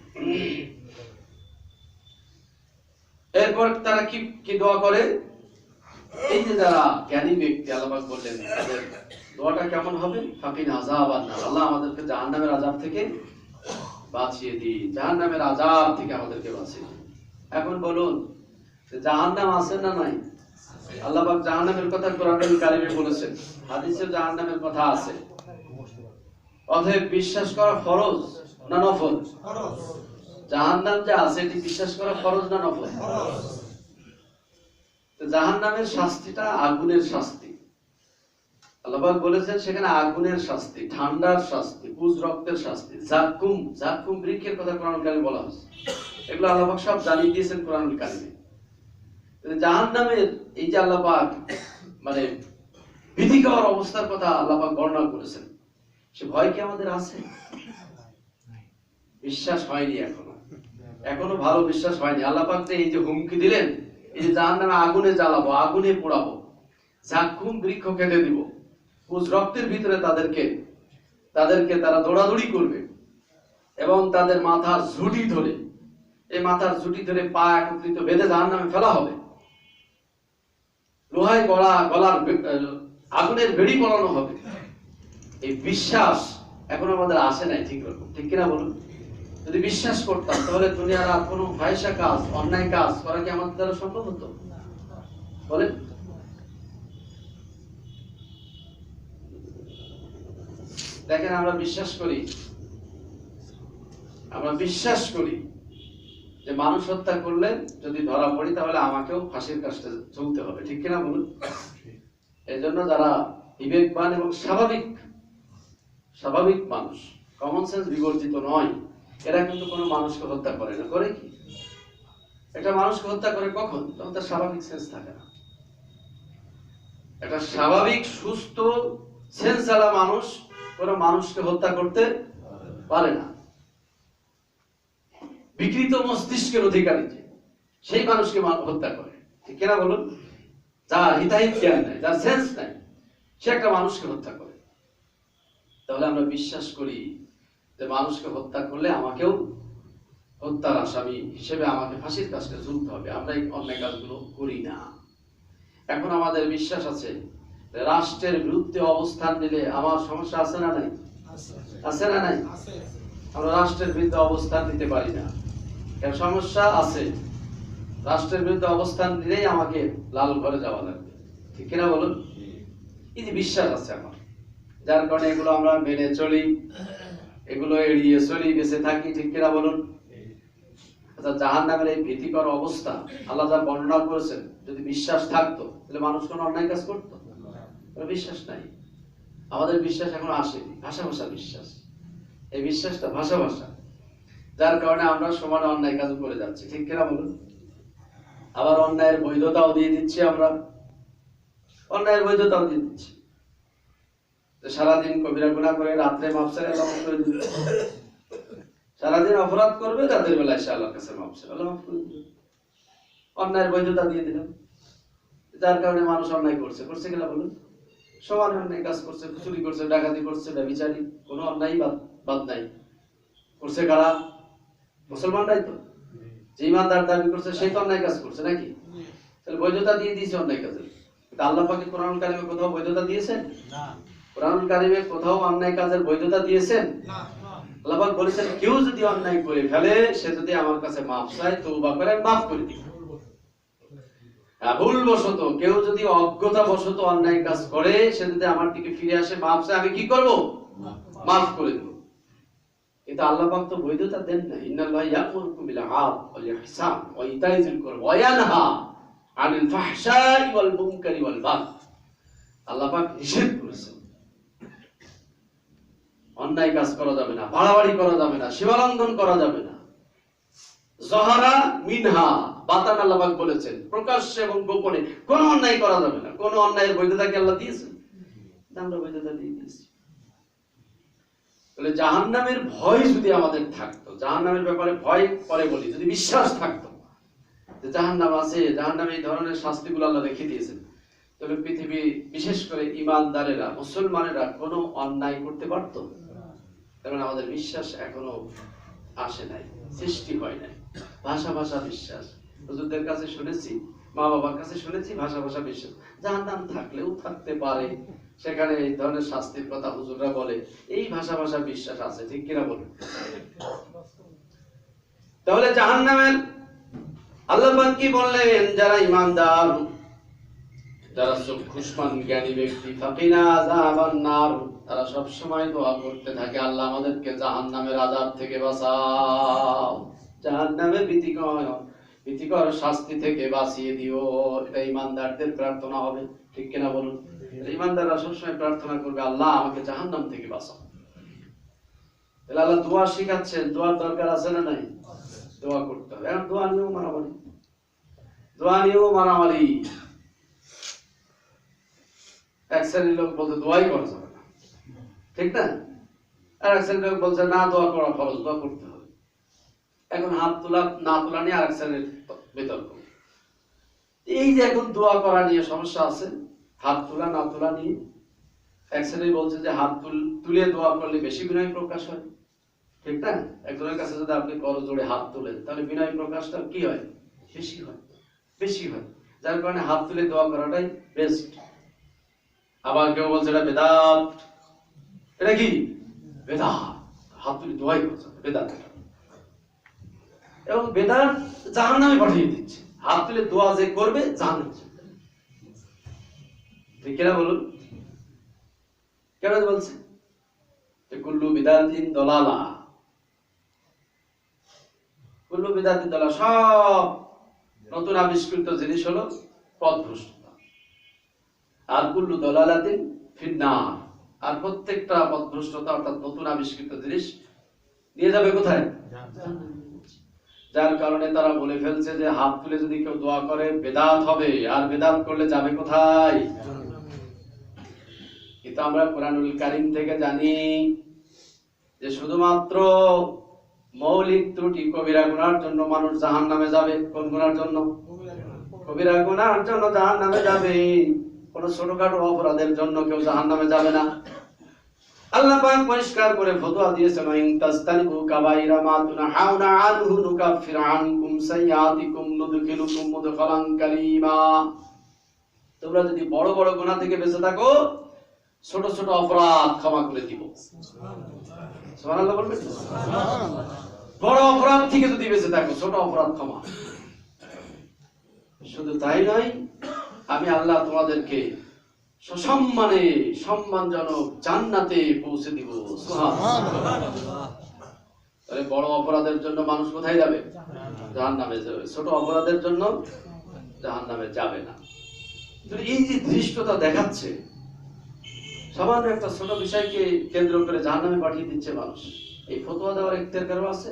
এরপর তারা কি দোয়া করে? এই যে যারা জ্ঞানী ব্যক্তি, আল্লাহ পাক বললেন তাদের দোয়াটা কেমন হবে? ফাকিনা আযাবান নার, আল্লাহ আমাদেরকে জাহান্নামের আযাব থেকে বাঁচিয়ে দিন, জাহান্নামের আযাব থেকে আমাদেরকে বাঁচিয়ে দিন। এখন বলুন জাহান্নাম আছে না নাই? আল্লাহ পাক জাহান্নামের কথা কোরআনুল কারীমে বলেছেন, হাদিসে জাহান্নামের কথা আছে। অতএব বিশ্বাস করা ফরজ না নফল? ফরজ। জাহান্নাম যে আছে এটি বিশ্বাস করা ফরজ না নফল? ফরজ। তো জাহান্নামের শাস্তিটা আগুনের শাস্তি। আল্লাহ পাক বলেছেন সেখানে আগুনের শাস্তি, ঠান্ডার শাস্তি, পুজ রক্তের শাস্তি, জাকুম বৃক্ষের কথা কোরআনুল কারীমে বলা হয়েছে। এগুলো আল্লাহ পাক সব জানিয়ে দিয়েছেন কোরআনুল কারীমে। জাহান্নামের এই যে আল্লাহ পাক মানে ভীতিকর অবস্থার কথা আল্লাহ পাক বর্ণনা করেছেন, সে ভয় কি আমাদের আছে? বিশ্বাস হয়নি এখনো ভালো বিশ্বাস হয়নি। আল্লাহ পাক এই যে হুমকি দিলেন, এই যে জাহান্নামে আগুনে জ্বালাবো, আগুনে পোড়াবো, জাক্কুম বৃক্ষ কেটে দিব, কুজ রক্তের ভিতরে তাদেরকে তারা দৌড়াদৌড়ি করবে এবং তাদের মাথার ঝুঁটি ধরে, এই মাথার ঝুঁটি ধরে পা একত্রিত বেঁধে জাহান্নামে ফেলা হবে। লোহায় গলার আগুনের বেড়ি পড়ানো হবে। এই বিশ্বাস এখন আমাদের আসে নাই ঠিক রকম, ঠিক কিনা বলুন? যদি বিশ্বাস করতাম তাহলে দুনিয়ার আর কোনো ফাহিশা কাজ, অন্যায় কাজ করা কি আমাদের দ্বারা সম্ভব হতো? বলেন। দেখেন, আমরা বিশ্বাস করি যে মানুষ হত্যা করলে যদি ধরা পড়ি তাহলে আমাকেও ফাঁসির কাস্টে ঝুলতে হবে, ঠিক কিনা বলুন? এই জন্য যারা বিবেকবান এবং স্বাভাবিক মানুষ, কমন সেন্স বিবর্জিত নয়, এরা কিন্তু কোনো মানুষকে হত্যা করে না। করে কি? একটা মানুষকে হত্যা করে কখন? তখন তার স্বাভাবিক সেন্স থাকে না। একটা স্বাভাবিক সুস্থ সেন্সওয়ালা মানুষ কোনো মানুষকে হত্যা করতে পারে না। বিকৃত মস্তিষ্কের অধিকারী যে, সেই মানুষকে হত্যা করে, ঠিক কিনা বলুন? যার হিতাহিত জ্ঞান নাই, যার সেন্স নাই, সে একটা মানুষকে হত্যা করে। তাহলে আমরা বিশ্বাস করি যে মানুষকে হত্যা করলে আমাকেও হত্যার আসামি হিসেবে আমাকে ফাঁসির কাস্টে ঝুলতে হবে। আমরা এই অন্যায় কাজগুলো করি না। এখন আমাদের বিশ্বাস আছে রাষ্ট্রের বিরুদ্ধে অবস্থান নিলে আমার সমস্যা আছে না নাই? আছে না নাই? আমরা রাষ্ট্রের বিরুদ্ধে অবস্থান নিতে পারি না, কেন? সমস্যা আছে। রাষ্ট্রের বিরুদ্ধে অবস্থান নিলেই আমাকে লাল ঘরে যাওয়া লাগবে, ঠিক কিনা বলুন? এই যে বিশ্বাস আছে আমার, যার কারণে এগুলো আমরা মেনে চলি, এগুলো এড়িয়ে চলি, বেঁচে থাকি, ঠিক কিনা বলুন? আচ্ছা, জাহান্নামের এই ভীতিকর অবস্থা আল্লাহ যা বর্ণনা করেছেন, যদি বিশ্বাস থাকতো তাহলে মানুষ কোনো অন্যায় কাজ করতো? বিশ্বাস নাই। আমাদের বিশ্বাস এখন আসেনি, ভাষা বিশ্বাস। এই বিশ্বাসটা ভাষা, যার কারণে আমরা সমান অন্যায় কাজ করে যাচ্ছি, ঠিক কিনা বলুন? আবার অন্যায়ের বৈধতাও দিয়ে দিচ্ছি, আমরা অন্যায়ের বৈধতাও দিয়ে দিচ্ছি। সারাদিন কবিরা গুনাহ করে রাত্রে মাফ চাইলে আল্লাহ মাফ করে দিবে। সারাদিন অপরাধ করবে, রাতের বেলায় সে আল্লাহর কাছে মাফ চাইবে, আল্লাহ মাফ করে দিবে। অন্যায়ের বৈধতা দিয়ে দিলাম, যার কারণে মানুষ অন্যায় করছে কিনা বলুন? সমান অন্যায় কাজ করছে, চুরি করছে, ডাকাতি করছে, ব্যভিচারী, কোনো অন্যায় বাদ নাই। করছে কারা? মুসলমানরাই তো। যে ইমানদার দাবি করছে সেই তো অন্যায় কাজ করছে নাকি? তাহলে বৈধতা দিয়ে দিয়েছে অন্যায় কাজের। আল্লাহ পাক কোরআনুল কারিমে কোথাও বৈধতা দিয়েছেন? না। কোরআনুল কারিমে কোথাও অন্যায় কাজের বৈধতা দিয়েছেন? না। আল্লাহ পাক বলেছেন কেউ যদি অন্যায় করে ফেলে, সে যদি আমার কাছে মাফ চায়, তওবা করে, মাফ করে দিই। ভুলবশত কেউ যদি অজ্ঞতাবশত অন্যায় কাজ করে, সে যদি আমার দিকে ফিরে আসে, মাফ চায়, আমি কি করব? মাফ করে দেব। কিন্তু আল্লাহ পাক তো বৈধতা দেন না। ইন্নাল্লাহ ইয়া'মুরুকুম বিল আদলি ওয়াল ইহসান ওয়া ইতা'i যিল কুরবা ওয়া ইয়ানহা আনিল ফাহশাই ওয়াল মুনকারি ওয়াল বাগই। আল্লাহ পাক নিষেধ করেছেন অন্যায় কাজ করা যাবে না, বাড়াবাড়ি করা যাবে না, সীমালঙ্ঘন করা যাবে না। জহারা মিনহা, বাতান আল্লাহ পাক বলেছেন প্রকাশ্যে এবং গোপনে কোনো অন্যায় করা যাবে না। কোনো অন্যায়ের বৈধতা কি আল্লাহ দিয়েছেন? আমরা বৈধতা দিয়ে দিয়েছি। তাহলে জাহান্নামের ভয় যদি আমাদের থাকতো, জাহান্নামের ব্যাপারে ভয় করে বলি, যদি বিশ্বাস থাকতো যে জাহান্নাম আছে, জাহান্নামে এই ধরনের শাস্তিগুলো আল্লাহ রেখে দিয়েছেন, তাহলে পৃথিবী বিশেষ করে ইমানদারেরা, মুসলমানেরা কোনো অন্যায় করতে পারত? কারণ আমাদের বিশ্বাস এখনো আসে নাই, সৃষ্টি হয় নাই। ভাষা বিশ্বাস, হুজুরদের কাছে শুনেছি, মা বাবার কাছে শুনেছি, ভাষা বিশ্বাস। জাহান্নাম থাকলেও থাকতে পারে, সেখানে এই ধরনের শাস্তির কথা হুজুররা বলে, এই ভাষা বিশ্বাস আছে, ঠিক কিনা বলুন? তাহলে জাহান্নামের আল্লাহ পাক কি বললেন? যারা ঈমানদার, যারা চক্ষুষ্মান জ্ঞানী ব্যক্তি, ফাকিনা আযাবান নার, তারা সব সময় দোয়া করতে থাকে, আল্লাহ আমাদেরকে জাহান্নামের আযাব থেকে বাঁচাও, জাহান্নামের ভীতিকর শাস্তি থেকে বাঁচিয়ে দিও। এটা ঈমানদারদের প্রার্থনা হবে, ঠিক কিনা বলুন? ঈমানদাররা সবসময় প্রার্থনা করবে, আল্লাহ আমাকে জাহান্নাম থেকে বাঁচাও। তাহলে আল্লাহ দোয়া শিখাচ্ছেন, দোয়ার দরকার আছে না নাই? দোয়া করতে হবে। এখন দোয়া নিয়েও মারামারি। এক শ্রেণীর লোক বলতে দোয়াই করা যাবে না, ঠিক না? আর এক শ্রেণীর লোক বলছে না, দোয়া করা ফরজ, দোয়া করতে হবে। এখন হাত তোলা না তোলা নিয়ে আরেক শ্রেণীর বিতর্ক। এই যে এখন দোয়া করা নিয়ে সমস্যা আছে, হাত তোলা না তোলা নিয়ে এক শ্রেণী বলছে যে হাত তুলে দোয়া করলে বেশি বিনয় প্রকাশ হয়, ঠিক না? একজনের কাছে যদি আপনি করজোড়ে হাত তোলেন তাহলে বিনয় প্রকাশটা কি হয়? বেশি হয়। যার কারণে হাত তুলে দোয়া করাটাই বেস্ট। আবার কেউ বলছে এটা বেদাত। এটা কি বেদাত? হাত তুলে দোয়াই করছে বেদাত। এবং বেদাত জাহান্নামে পাঠিয়ে দিচ্ছে। হাত তুলে দোয়া যে করবে জাহান্নামে, ঠিক কিনা বলুন? কেন বলছে যে কুল্লু বিদাতিন দলালা, কুল্লু বিদাতিন দলালা, সব নতুন আবিষ্কৃত জিনিস হলো পথভ্রষ্টতা। আর কুল্লু দলালাতিন ফিন্নার, আর প্রত্যেকটা পথভ্রষ্টতা অর্থাৎ নতুন আবিষ্কৃত জিনিস নিয়ে যাবে কোথায়? যার কারণে তারা বলে ফেলছে যে হাত তুলে যদি কেউ দোয়া করে বেদাত হবে, আর বেদাত করলে যাবে কোথায়? কিন্তু আমরা কোরআনুল কারীম থেকে জানি যে শুধুমাত্র মৌলিক ত্রুটি কবিরা গুনার জন্য মানুষ জাহান্নামে যাবে। কোন গুনার জন্য? কবিরা গুনার জন্য জাহান্নামে যাবে। কোন ছোটখাটো অপরাধের জন্য কেউ জাহান্নামে যাবে না। আল্লাহ পাক পরিষ্কার করে ফতোয়া দিয়েছেন, ইন তাস্তানিবু কাবাইরা মা তুনহাউনা আনহু নুকাফির আনকুম সাইয়্যাতিকুম নুদখিলুকুম মুদখালান কারীমা। তোমরা যদি বড় বড় গুনাহ থেকে বেঁচে থাকো, ছোট ছোট অপরাধ ক্ষমা করে দিব। সুবহানাল্লাহ বলবেন? বড় অপরাধ থেকে যদি বেঁচে থাকো, ছোট অপরাধ ক্ষমা। শুধু তাই নয়, আমি আল্লাহ তোমাদেরকে সসম্মানে সম্মানজনক জান্নাতে পৌঁছে দিব। সুবহানাল্লাহ। তাহলে বড় অপরাধের জন্য মানুষ কোথায় যাবে? জাহান্নামে যাবে। ছোট অপরাধের জন্য জাহান্নামে যাবে না। এই যে ধৃষ্টতা দেখাচ্ছে, সামান্য একটা ছোট বিষয়কে কেন্দ্র করে জাহান্নামে পাঠিয়ে দিচ্ছে মানুষ, এই ফতোয়া দেওয়ার ইখতিয়ার কারো আছে?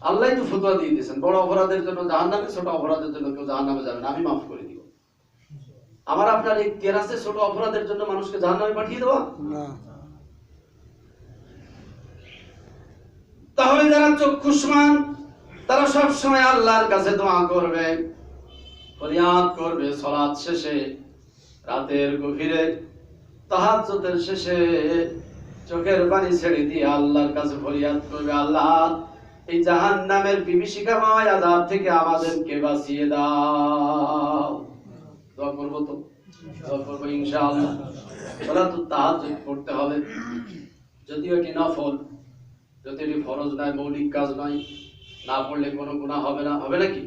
আল্লাহই তো ফতোয়া দিয়ে দিয়েছেন, বড় অপরাধের জন্য জাহান্নামে, ছোট অপরাধের জন্য কেউ জাহান্নামে যাবে না, আমি মাফ করে দিব। আমার আপনার ইখতিয়ার আছে ছোট অপরাধের জন্য মানুষকে জাহান্নামে পাঠিয়ে দেওয়া? না। তাহলে যারা চক্ষুষ্মান তারা সব সময় আল্লাহর কাছে দোয়া করবে, ফরিয়াদ করবে সালাত শেষে, রাতের গভীরে, তাহাজ্জুদের শেষে চোখের পানি ছেড়ে দিয়ে আল্লাহর কাছে ফরিয়াদ করবে, আল্লাহ এই জাহান্নামের বিভীষিকাময় আযাব থেকে আমাদেরকে বাঁচিয়ে দাও। দোয়া করব তো? দোয়া করব ইনশাআল্লাহ। সালাতুত তাহাজ্জুদ পড়তে হবে। যদিও এটি নফল, যদি এটি ফরজ নয়, মৌলিক কাজ নয়, না পড়লে কোনো গুনাহ হবে না। হবে নাকি?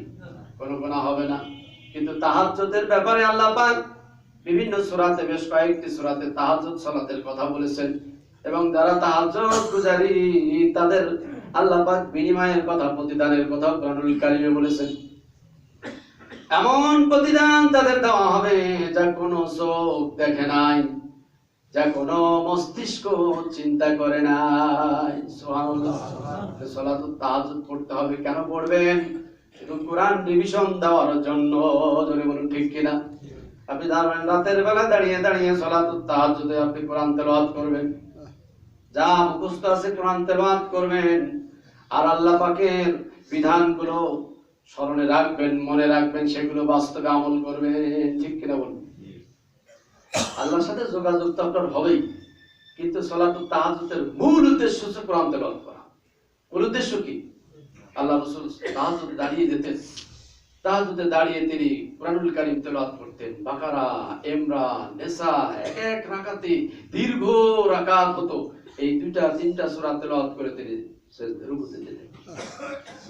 কোনো গুনাহ হবে না। কিন্তু তাহাজ্জুদের ব্যাপারে আল্লাহ পাক বিভিন্ন সূরাতে, বেশ কয়েকটি সূরাতে তাহাজ্জুদ সালাতের কথা বলেছেন, এবং যারা তাহাজ্জুদ গুজারি তাদের আল্লাহ পাক বিনিময়ের কথা, প্রতিদানের কথা কোরআনুল কারীমে বলেছেন। এমন প্রতিদান তাদের দেওয়া হবে যা কোনো চোখ দেখে নাই, যা কোনো মস্তিষ্ক চিন্তা করে নাই। সুবহানাল্লাহ। সালাতুত তাহাজ্জুদ পড়তে হবে। কেন পড়বেন? শুধু কোরআন রিভিশন দেওয়ার জন্য। যদি বলুন ঠিক কিনা? আপনি রাতের বেলা দাঁড়িয়ে দাঁড়িয়ে সালাতুত তাহাজ্জুদে আপনি কোরআন তেলাওয়াত করবেন, যা মুখস্থ আছে কোরআন তেলাওয়াত করবেন, আর আল্লাহ পাকের বিধানগুলো স্মরণে রাখবেন, মনে রাখবেন, সেগুলো বাস্তবে আমল করবেন। ঠিক কিনা বলুন? আল্লাহর সাথে যোগাযোগ তো আপনার হবেই, কিন্তু সালাতুত তাহাজ্জুদের মূল উদ্দেশ্য হচ্ছে কোরআন তেলাওয়াত করা। মূল উদ্দেশ্য কি? আল্লাহ রাসূল তাহাজ্জুদে দাঁড়িয়ে যেতেন, তাহাজ্জুদে দাঁড়িয়ে তিনি কোরআনুল কারীম তেলাওয়াত করতেন। বাকারা, ইমরান, নিসা, এক এক রাকাতে দীর্ঘ রাকাত হতো। এই দুইটা তিনটা সূরা তেলাওয়াত করে তিনি রুকুতে যেতেন।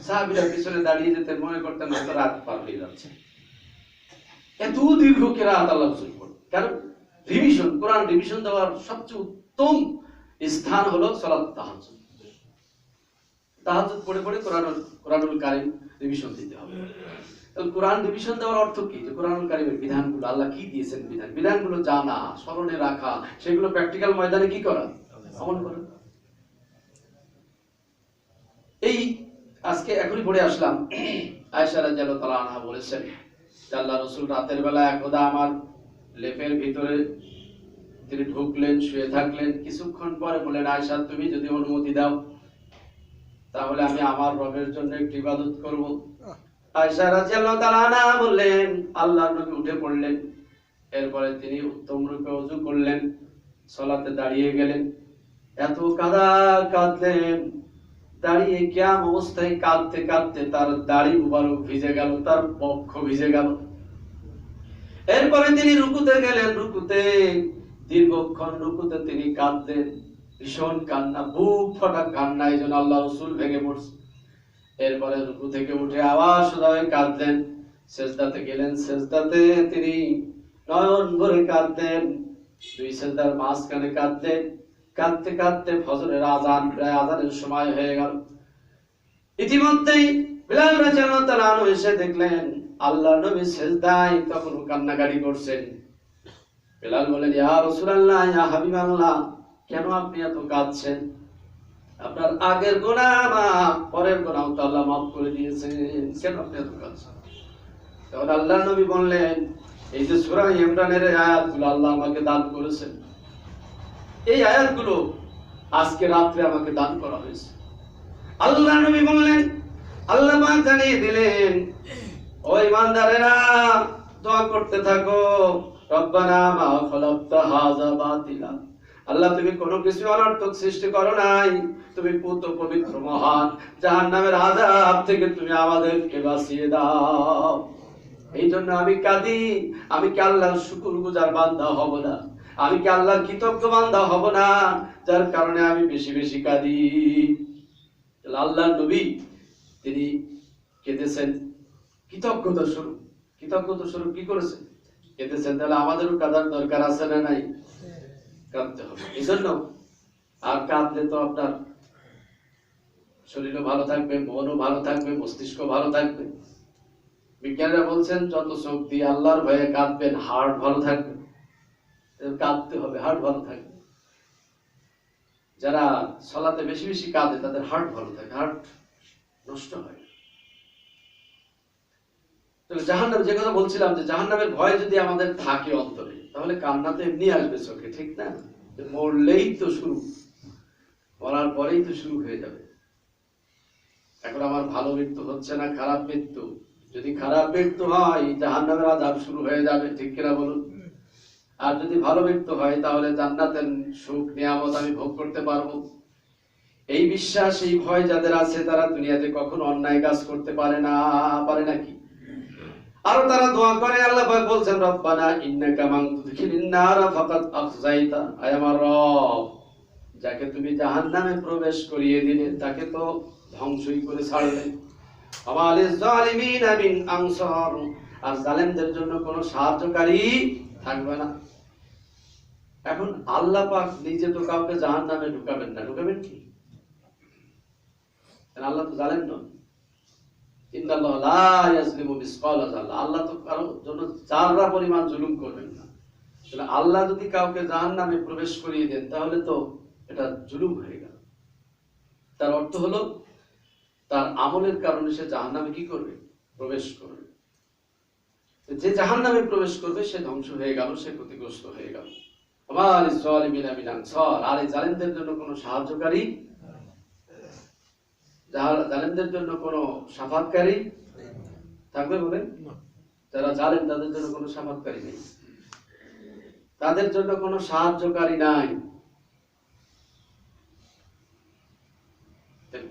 সাহাবীরা পিছনে দাঁড়িয়ে যেতেন, মনে করতেন হয়তো রাত পার হয়ে যাচ্ছে। এত দীর্ঘ কিরাত আল্লাহ রাসূল করতেন। কারণ রিভিশন, কোরআন রিভিশন দেওয়ার সবচেয়ে উত্তম স্থান হলো সালাতুত তাহাজ্জুদ। তাহাজ্জুদ পড়ে পড়ে কোরআনুল কারীম রিভিশন দিতে হবে। তাহলে কোরআন রিভিশন দেওয়ার অর্থ কি? যে কোরআনুল কারীমের বিধানগুলো, আল্লাহ কি দিয়েছেন বিধানগুলো জানা, স্মরণে রাখা, সেগুলো প্র্যাকটিক্যাল ময়দানে কি করা? আমল করা। এই আজকে এখনই পড়ে আসলাম, আয়েশা রাদিয়াল্লাহু তাআলা আনহা বলেছেন যে আল্লাহ রাসূল রাতের বেলা একদা আমার লেপের ভিতরে তিনি ঢুকলেন, শুয়ে থাকলেন। কিছুক্ষণ পরে বললেন, আয়েশা তুমি যদি অনুমতি দাও তাহলে আমি আমার রবের জন্য একটু ইবাদত করব। আয়েশা রাদিয়াল্লাহু তাআলা আনহা বললেন, আল্লাহর নবী উঠে পড়লেন, এরপরে তিনি উত্তম রূপে ওযু করলেন, সালাতে দাঁড়িয়ে গেলেন। এত কাঁদলেন, দাঁড়িয়ে কিয়াম অবস্থায় কাঁদতে কাঁদতে তার দাড়ি মুবারক ভিজে গেল, তার বক্ষ ভিজে গেল। এরপরে তিনি রুকুতে গেলেন, রুকুতে দীর্ঘক্ষণ রুকুতে তিনি কাঁদলেন, ভীষণ কান্না, বুক ফাটা কান্না, এই জন্য আল্লাহ রাসূল ভেঙে পড়ছে। এরপরে রুকু থেকে উঠে আবার সোজা কাঁদলেন, সেজদাতে গেলেন, সেজদাতে তিনি নয়ন ভরে কাঁদলেন, দুই সেজদার মাঝখানে কাঁদলেন। কাঁদতে কাঁদতে ফজরের আজান, প্রায় আজানের সময় হয়ে গেল। ইতিমধ্যেই বিলাল রাদিয়াল্লাহু তাআলা আনহু এসে দেখলেন আল্লাহর নবী সেজদায় তখন কান্নাকাটি করছেন। বিলাল বলেন, ইয়া রাসূলুল্লাহ, ইয়া হাবিবাল্লাহ, কেন আপনি এত কাঁদছেন? আপনার আগের গুনাহ পরের গুনাহ তো আল্লাহ মাফ করে দিয়েছেন, কেন আপনি এত কাঁদছেন? তখন আল্লাহর নবী বললেন, এই যে সূরা ইমরানের আয়াতগুলো আল্লাহ আমাকে দান করেছেন, এই আয়াতগুলো আজকে রাত্রে আমাকে দান করা হয়েছে। আল্লাহর নবী বললেন, আল্লাহ পাক জানিয়ে দিলেন, ও ইমানদারেরা দোয়া করতে থাকো, রব্বানা মা খালাকতা হাযা বাতিলা, আল্লাহ তুমি কোনো কিছু অনর্থক সৃষ্টি করো নাই, তুমি পূত পবিত্র মহান, জাহান্নামের আযাব থেকে তুমি আমাদেরকে বাঁচিয়ে দাও। এই জন্য আমি কাঁদি, আমি কি আল্লাহর শুকরগুজার বান্দা হব না? আমি কি আল্লাহর কৃতজ্ঞ বান্দা হব না, যার কারণে আমি বেশি বেশি কাঁদি? আল্লাহর নবী তিনি কেঁদেছেন কৃতজ্ঞতা স্বরূপ। কৃতজ্ঞতা স্বরূপ কি করেছেন? কেঁদেছেন। তাহলে আমাদেরও কাঁদার দরকার আছে না নাই? কাঁদতে হবে। এই জন্য আর কাঁদলে তো আপনার শরীরও ভালো থাকবে, মনও ভালো থাকবে, মস্তিষ্ক ভালো থাকবে। বিজ্ঞানীরা বলছেন যত চোখ দিয়ে আল্লাহর ভয়ে কাঁদবেন, হার্ট ভালো থাকবে। কাঁদতে হবে, হার্ট ভালো থাকবে। যারা সালাতে বেশি বেশি কাঁদে তাদের হার্ট ভালো থাকে, হার্ট নষ্ট হয়। জাহান্নাম, যে কথা বলছিলাম, যে জাহান্নামের ভয় যদি আমাদের থাকে অন্তরে, তাহলে কান্না তো এমনি আসবে চোখে, ঠিক না? মরলেই তো শুরু, মরার পরেই তো শুরু হয়ে যাবে। এখন আমার ভালো মৃত্যু হচ্ছে না খারাপ মৃত্যু? যদি খারাপ মৃত্যু হয় জাহান্নামের আযাব শুরু হয়ে যাবে, ঠিক কিনা বলুন? আর যদি ভালো মৃত্যু হয় তাহলে জান্নাতের সুখ নিয়ামত আমি ভোগ করতে পারবো। এই বিশ্বাস, এই ভয় যাদের আছে তারা দুনিয়াতে কখনো অন্যায় কাজ করতে পারে না। পারে নাকি? আর তারা দোয়া করে, আল্লাহ পাক বলছেন, রব্বানা ইন্নাকা মান তুদখিলিন নার ফাকাদ আখযাইতা, আয় আমার রব, যাকে তুমি জাহান্নামে প্রবেশ করিয়ে দিলে তাকে তো ধ্বংসই করে ছাড়লে। আমালিজ জালিমিনা মিন আনসার, আর জালেমদের জন্য কোনো সাহায্যকারী থাকবে না। এখন আল্লাহ পাক নিজে তো কাউকে জাহান্নামে ঢুকাবেন না, ঢুকাবেন কি? আল্লাহ তো জালেম নন। ইন্নাল্লাহা লা ইয়াজলিমু মিসকালা যাররা, আল্লাহ তো কারো জন্য যাররা পরিমাণ জুলুম করবেন না। তাহলে আল্লাহ যদি কাউকে জাহান্নামে প্রবেশ করিয়ে দেন তাহলে তো এটা জুলুম হয়ে গেল। তার অর্থ হলো তার আমলের কারণে সে জাহান্নামে কি করবে? প্রবেশ করবে। যে জাহান্নামে প্রবেশ করবে সে ধ্বংস হয়ে গেল, সে ক্ষতিগ্রস্ত হয়ে গেল। আমালিজ জালিমিনা মিন আনসার, আর এই জালেমদের জন্য কোনো সাহায্যকারী, জালেমদের জন্য কোনো শাফাতকারী থাকবে বলেন? যারা জালেম তাদের জন্য কোনো শাফাতকারী নেই, তাদের জন্য কোনো সাহায্যকারী নাই।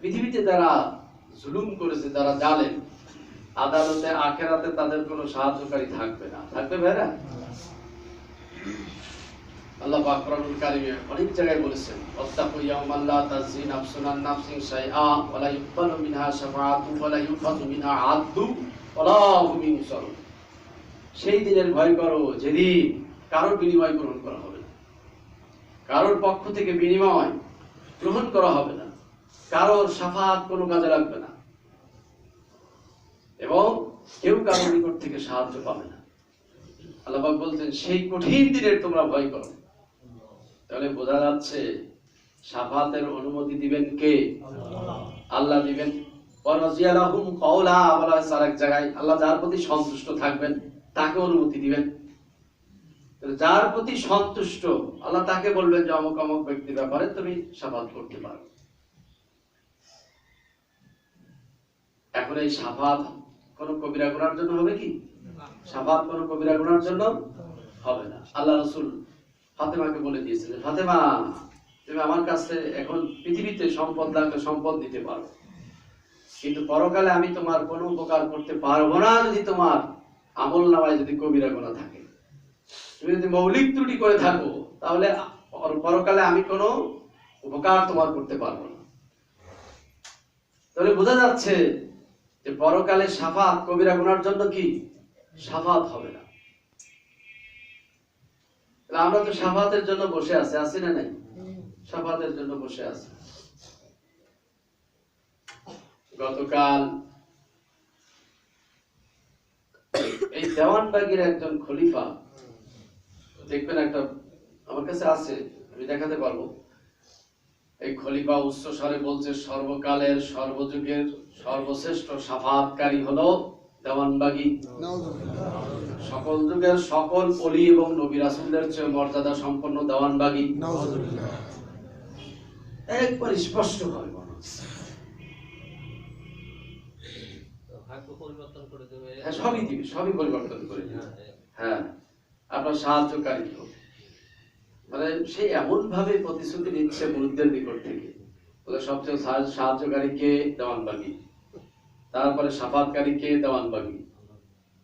পৃথিবীতে যারা জুলুম করেছে, যারা জালেম, আদালতে আখিরাতে তাদের কোনো সাহায্যকারী থাকবে না। থাকবে ভাইরা? আল্লাহ পাক কোরআনুল কারীমে অনেক জায়গায় বলেছেন, ওয়াত্তাকু ইয়াওমান লা তাজজি নাফসুন আন নাফসিন শাইআ ওয়া লা ইউকবালু মিনহা শাফাআতু ওয়া লা ইউখাযু মিনহা আদলু ওয়া লা হুম ইনসারুন। সেই দিনের ভয় করো যেদিন কারোর বিনিময় গ্রহণ করা হবে না, কারোর পক্ষ থেকে বিনিময় গ্রহণ করা হবে না, কারোর শাফাআত কোনো কাজে লাগবে না, এবং কেউ কারোর নিকট থেকে সাহায্য পাবে না। আল্লাহ পাক বলতেন সেই কঠিন দিনের তোমরা ভয় করো। তাহলে বোঝা যাচ্ছে শাফাতের অনুমতি দিবেন কে? আল্লাহ দিবেন। ওয়ারাজিয়ালাহুম কাওলা, বলা হয়েছে আরেক জায়গায়, আল্লাহ যার প্রতি সন্তুষ্ট থাকবেন তাকে অনুমতি দিবেন। যার প্রতি সন্তুষ্ট আল্লাহ তাকে বলবেন যে অমুক অমুক ব্যক্তির ব্যাপারে তুমি শাফাত করতে পারো। এখন এই শাফাত কোন কবিরা গুনার জন্য হবে কি? শাফাত কোন কবিরা গুনার জন্য হবে না। আল্লাহ রাসূল ফাতেমাকে বলে দিয়েছিলেন, ফাতেমা তুমি আমার কাছে এখন পৃথিবীতে সম্পদ লাগলে সম্পদ দিতে পারো, কিন্তু পরকালে আমি তোমার কোনো উপকার করতে পারবো না যদি তোমার আমল নামায় যদি কবিরা গুনাহ থাকে। তুমি যদি মৌলিক ত্রুটি করে থাকো তাহলে পরকালে আমি কোনো উপকার তোমার করতে পারবো না। তাহলে বোঝা যাচ্ছে যে পরকালে শাফাত কবিরা গুনার জন্য কি শাফাত হবে না। আমরা তো শাফাতের জন্য বসে আছি না নাই? শাফাতের জন্য বসে আছি। গতকাল এই দেওয়ানবাগীর একজন খলিফা, দেখবেন একটা আমার কাছে আছে, আমি দেখাতে পারবো। এই খলিফা উচ্চ স্বরে বলছে সর্বকালের সর্বযুগের সর্বশ্রেষ্ঠ শাফাতকারী হলো দেওয়ানবাগী। সকল যুগের সকল ওলি এবং নবী রাসূলদের চেয়ে মর্যাদা সম্পন্ন দেওয়ানবাগী। একবার স্পষ্ট ভাবে বলা, সবই দিবে, সবই পরিবর্তন করে দিবে। হ্যাঁ, আপনার সাহায্যকারী হোক, মানে সে এমন ভাবে প্রতিশ্রুতি নিচ্ছে মুরিদদের নিকট থেকে, বলে সবচেয়ে সাহায্যকারী কে? দেওয়ানবাগী। তারপরে শাফাতকারী কে? দেওয়ানবাগী।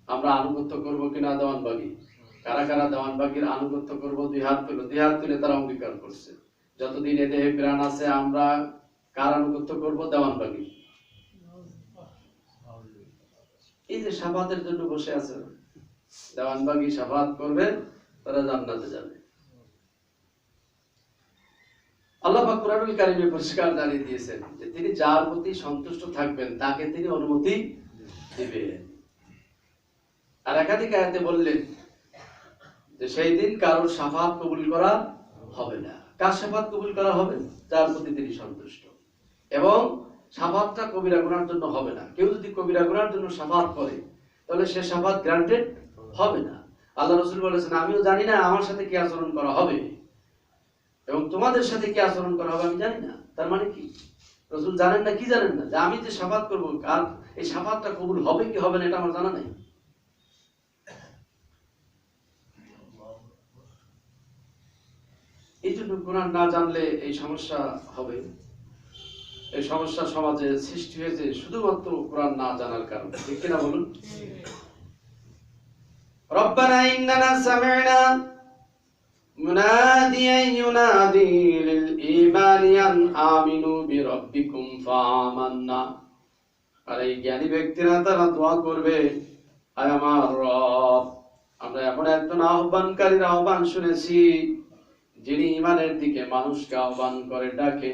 আমরা আনুগত্য করবো কিনা? দেওয়ানবাগী। কারা কারা দেওয়ানবাগীর আনুগত্য করবো? দুই হাত তুলে, দুই হাত তুলে তারা অঙ্গীকার করছে, যতদিন এ দেহে প্রাণ আছে আমরা কার আনুগত্য করবো? দেওয়ানবাগী। এই যে শাফাতের জন্য বসে আছে, দেওয়ানবাগী শাফাত করবে, তারা জান্নাতে যাবে। আল্লাহ পাক কুরআনুল কারীমে পরিষ্কার জানিয়ে দিয়েছেন যে তিনি যার প্রতি সন্তুষ্ট থাকবেন তাকে তিনি অনুমতি দিবেন। আর একাধিক আয়াতে বললেন যে সেই দিন কারোর শাফাত কবুল করা হবে না। কার শাফাত কবুল করা হবে? যার প্রতি তিনি সন্তুষ্ট। এবং শাফাতটা কবিরা গুনার জন্য হবে না। কেউ যদি কবিরা গুনার জন্য শাফাত করে তাহলে সে শাফাত গ্রান্টেড হবে না। আল্লাহ রাসূল বলেছেন আমিও জানি না আমার সাথে কি আচরণ করা হবে এবং তোমাদের সাথে কি আচরণ করা হবে আমি জানি না। তার মানে কি? রাসূল জানেন না, কি জানেন না? যে আমি যে শাফাত করব আর এই শাফাতটা কবুল হবে কি হবে না এটা আমার জানা নেই। এই জন্য কোরআন না জানলে এই সমস্যা হবে। এই সমস্যা সমাজে সৃষ্টি হয়েছে শুধুমাত্র কোরআন না জানার কারণে। ঠিক কিনা বলুন? রব্বানা ইন্নানা সামি'না মুনাদিয়ান ইউনাদি লিল ঈমানি আন আমিনু বিরাব্বিকুম ফাআমান্না। আর এই জ্ঞানী ব্যক্তিরা তারা দোয়া করবে, আয় আমার রব, আমরা এমন একজন আহ্বানকারীর আহ্বান শুনেছি যিনি ঈমানের দিকে মানুষকে আহ্বান করে ডাকে,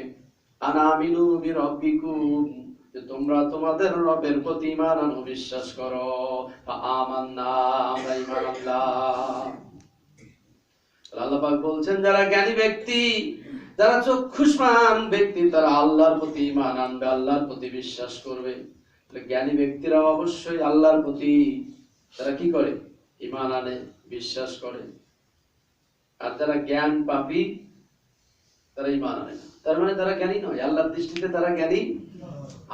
আন আমিনু বিরাব্বিকুম, যে তোমরা তোমাদের রবের প্রতি ঈমান আনো, বিশ্বাস করো, ফাআমান্না, আমরা ঈমান আনলাম। আল্লাহ পাক বলছেন যারা জ্ঞানী ব্যক্তি, যারা চক্ষুষ্মান ব্যক্তি, তারা আল্লাহর প্রতি ঈমান আনবে, আল্লাহর প্রতি বিশ্বাস করবে। জ্ঞানী ব্যক্তিরা অবশ্যই আল্লাহর প্রতি তারা কি করে? ঈমান আনে, বিশ্বাস করে। আর যারা জ্ঞান পাপী তারা ঈমান আনে না। তার মানে তারা জ্ঞানী নয়। আল্লাহর দৃষ্টিতে তারা জ্ঞানী,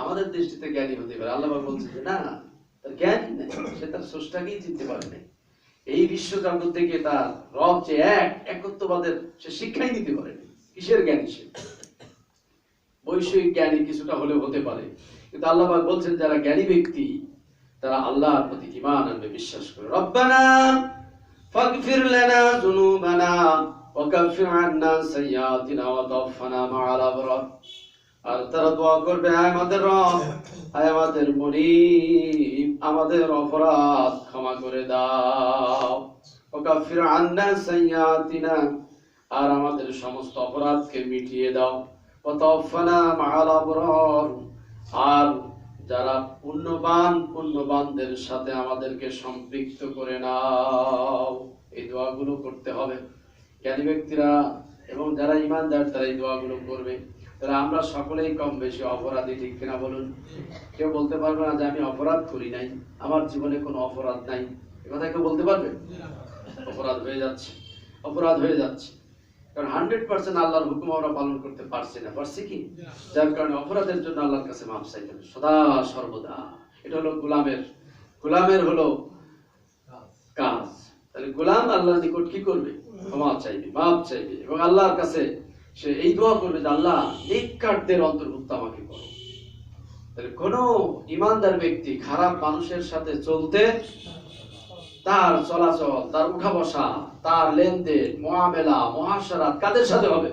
আমাদের দৃষ্টিতে জ্ঞানী হতে পারে। আল্লাহ পাক বলছেন যে না, তার জ্ঞান নেই, সে তার স্রষ্টাকেই চিনতে পারে না। এই বিশ্বজগৎ থেকে তার রব যে এক, একত্ববাদের সে শিক্ষাই নিতে পারে না। কিসের জ্ঞানী সে? বৈষয়িক জ্ঞানী কিছুটা হলেও হতে পারে, কিন্তু আল্লাহ পাক বলছেন যারা জ্ঞানী ব্যক্তি তারা আল্লাহর প্রতি ঈমান আনবে, বিশ্বাস করে। রব্বানা ফাগফির লানা যুনুবানা ওয়া কাফির আন্না সাইয়্যাতিনা ওয়া তাওফানা মা'আল আবরার। আর তারা দোয়া করবে, আয় আমাদের রব, আয় আমাদের মুনিব, আমাদের অপরাধ ক্ষমা করে দাও। ওয়া কাফির আন্না সাইয়্যাতিনা, আর আমাদের সমস্ত অপরাধকে মিটিয়ে দাও। ওয়া তাওফানা মা'আল আবরার, আর যারা পুণ্যবানদের সাথে আমাদেরকে সম্পৃক্ত করে নাও। এই দোয়াগুলো করতে হবে। জ্ঞানী ব্যক্তিরা এবং যারা ঈমানদার তারা এই দোয়াগুলো করবে। তাহলে আমরা সকলেই কম বেশি অপরাধী, ঠিক কিনা বলুন? কেউ বলতে পারবে না যে আমি অপরাধ করি নাই, আমার জীবনে কোনো অপরাধ নাই, এ কথা কেউ বলতে পারবে? অপরাধ হয়ে যাচ্ছে, অপরাধ হয়ে যাচ্ছে। কারণ 100% আল্লাহর হুকুম আমরা পালন করতে পারছি না, পারছি কি? যার কারণে অপরাধের জন্য আল্লাহর কাছে মাফ চাইতে হবে সদা সর্বদা। এটা হলো গোলামের হলো কাজ। তাহলে গোলাম আল্লাহর নিকট কি করবে? ক্ষমা চাইবে, মাফ চাইবে, এবং আল্লাহর কাছে সে এই দোয়া করবে যে আল্লাহ নেককারদের অন্তর্ভুক্ত আমাকে করো। তাহলে কোন ইমানদার ব্যক্তি খারাপ মানুষের সাথে চলতে, তার চলাচল, তার উঠা বসা, তার লেনদেন, মুআমেলা, মুআশারাত কাদের সাথে হবে?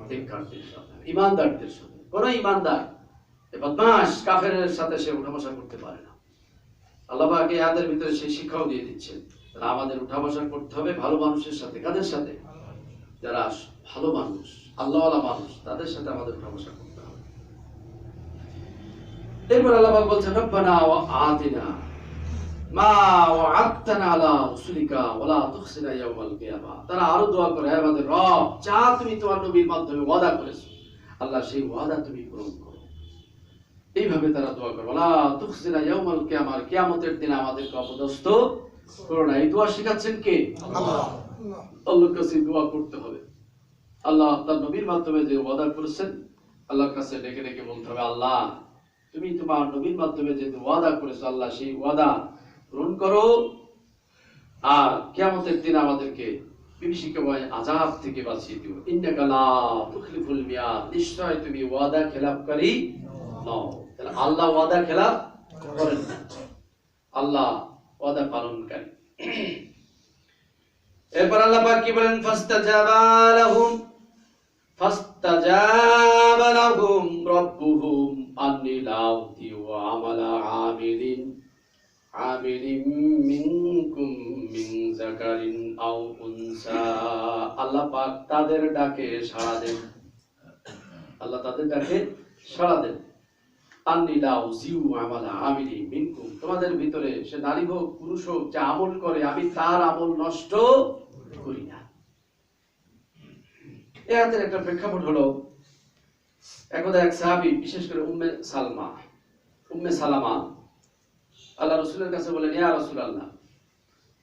নেককারদের সাথে, ইমানদারদের সাথে। কোন ইমানদার বদমাশ কাফেরের সাথে সে উঠা বসা করতে পারে না। আল্লাহ পাক এই আয়াতের ভিতরে সেই শিক্ষাও দিয়ে দিচ্ছেন। তাহলে আমাদের উঠা বসা করতে হবে ভালো মানুষের সাথে। কাদের সাথে? যারা ভালো মানুষ, আল্লাহওয়ালা মানুষ, তাদের সাথে আমাদের উঠা বসা করতে হবে। এরপর আল্লাহ পাক বলছেন রব্বানা ওয়া আতিনা মা ওয়া'আদতানা আলা রাসূলিকা ওয়া লা তুখসিনা ইয়াওমাল কিয়ামা। তারা আরো দোয়া করে, হে আমাদের রব, যা তুমি তোমার নবীর মাধ্যমে ওয়াদা করেছো আল্লাহ সেই ওয়াদা তুমি পূরণ করো। এইভাবে তারা দোয়া করে, ওয়া লা তুখসিনা ইয়াওমাল কিয়ামা, কিয়ামতের দিন আমাদেরকে অপদস্থ করো না। এই দোয়া শেখাচ্ছেন কে? আল্লাহ। আল্লাহর কাছে দোয়া করতে হবে। আল্লাহ তার নবীর মাধ্যমে যে ওয়াদা করেছেন আল্লাহর কাছে ডেকে ডেকে বলতে হবে, আল্লাহ তুমি তোমার নবীর মাধ্যমে যে ওয়াদা করেছো আল্লাহ সেই ওয়াদা পূরণ করো, আর কিয়ামতের দিন আমাদেরকে বিভীষিকাময় আযাব থেকে বাঁচিয়ে দিও। ইন্নাকা লা তুখলিফুল মিয়াদ, নিশ্চয় তুমি ওয়াদা খেলাপকারী নও। তাহলে আল্লাহ ওয়াদা খেলাপ করেন না, আল্লাহ ওয়াদা পালনকারী। এরপর আল্লাহ পাক কি বলেন? ফাস্তাজাবা লাহুম রাব্বুহুম আন্নী লা উযীউ আমালা আমিলিন মিনকুম মিন যাকারিন আও উনসা। আল্লাহ পাক তাদের ডাকে সাড়া দেন, আল্লাহ তাদের ডাকে সাড়া দেন। আন্নী লা উযীউ আমালা আমিলিন মিনকুম, তোমাদের ভিতরে সে নারী হোক পুরুষ হোক যে আমল করে আমি তার আমল নষ্ট করি না। এই আয়াতের একটা প্রেক্ষাপট হলো, একদা এক সাহাবী, বিশেষ করে উম্মে সালামা আল্লাহ রাসূলের কাছে বলেন, ইয়া রাসূলুল্লাহ,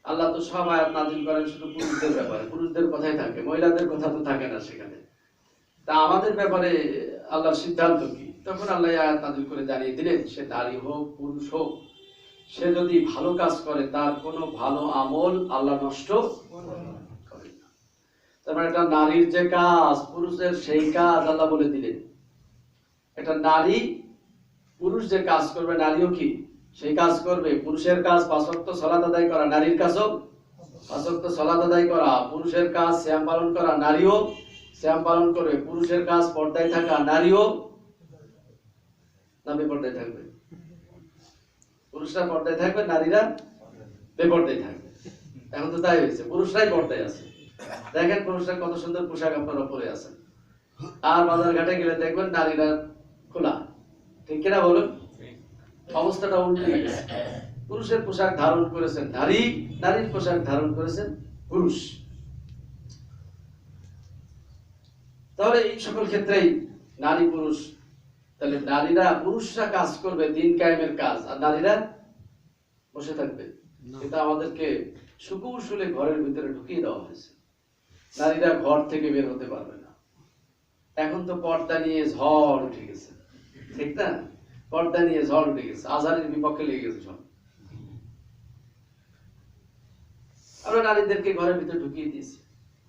আল্লাহ তো সব আয়াত নাযিল করেন শুধু পুরুষদের ব্যাপারে, পুরুষদের কথাই থাকে, মহিলাদের কথা তো থাকে না সেখানে, তা আমাদের ব্যাপারে আল্লাহর সিদ্ধান্ত কি? তখন আল্লাহ আয়াত নাযিল করে জানিয়ে দিলেন, সে নারী হোক পুরুষ হোক, সে যদি ভালো কাজ করে তার কোনো ভালো আমল আল্লাহ নষ্ট করেন না। তারপর একটা নারীর যে কাজ পুরুষের সেই কাজ আল্লাহ বলে দিলেন। একটা নারী পুরুষ যে কাজ করবে নারীও কি সেই কাজ করবে। পুরুষের কাজ 5 ওয়াক্ত সালাত আদায় করা, নারীর কাজও 5 ওয়াক্ত সালাত আদায় করা। পুরুষের কাজ সিয়াম পালন করা, নারীও সিয়াম পালন করবে। পুরুষের কাজ পর্দায় থাকা, নারীও না বেপর্দায় থাকবে? পুরুষরা পর্দায় থাকবে, নারীরা বেপর্দায় থাকবে। এখন তো তাই হয়েছে, পুরুষরাই পর্দায় আছে। দেখেন পুরুষরা কত সুন্দর পোশাক আপনারা পরে আছেন, আর বাজার ঘাটে গেলে দেখবেন নারীরা খোলা। ঠিক কিনা বলুন? অবস্থাটা উল্টে গেছে। পুরুষের পোশাক ধারণ করেছেন নারী, নারীর পোশাক ধারণ করেছেন পুরুষ। তাহলে এই সকল ক্ষেত্রেই নারী পুরুষ, তাহলে নারীরা পুরুষরা কাজ করবে দিন কায়েমের কাজ, আর নারীরা বসে থাকবে। এটা আমাদেরকে সুকৌশলে ঘরের ভিতরে ঢুকিয়ে দেওয়া হয়েছে। নারীরা ঘর থেকে বের হতে পারবে না। এখন তো পর্দা নিয়ে ঝড় উঠে গেছে, ঠিক না? পর্দা নিয়ে ঝড় উঠে গেছে, আজহারের বিপক্ষে লেগে গেছে সব। আমরা নারীদেরকে ঘরের ভিতরে ঢুকিয়ে দিয়েছি,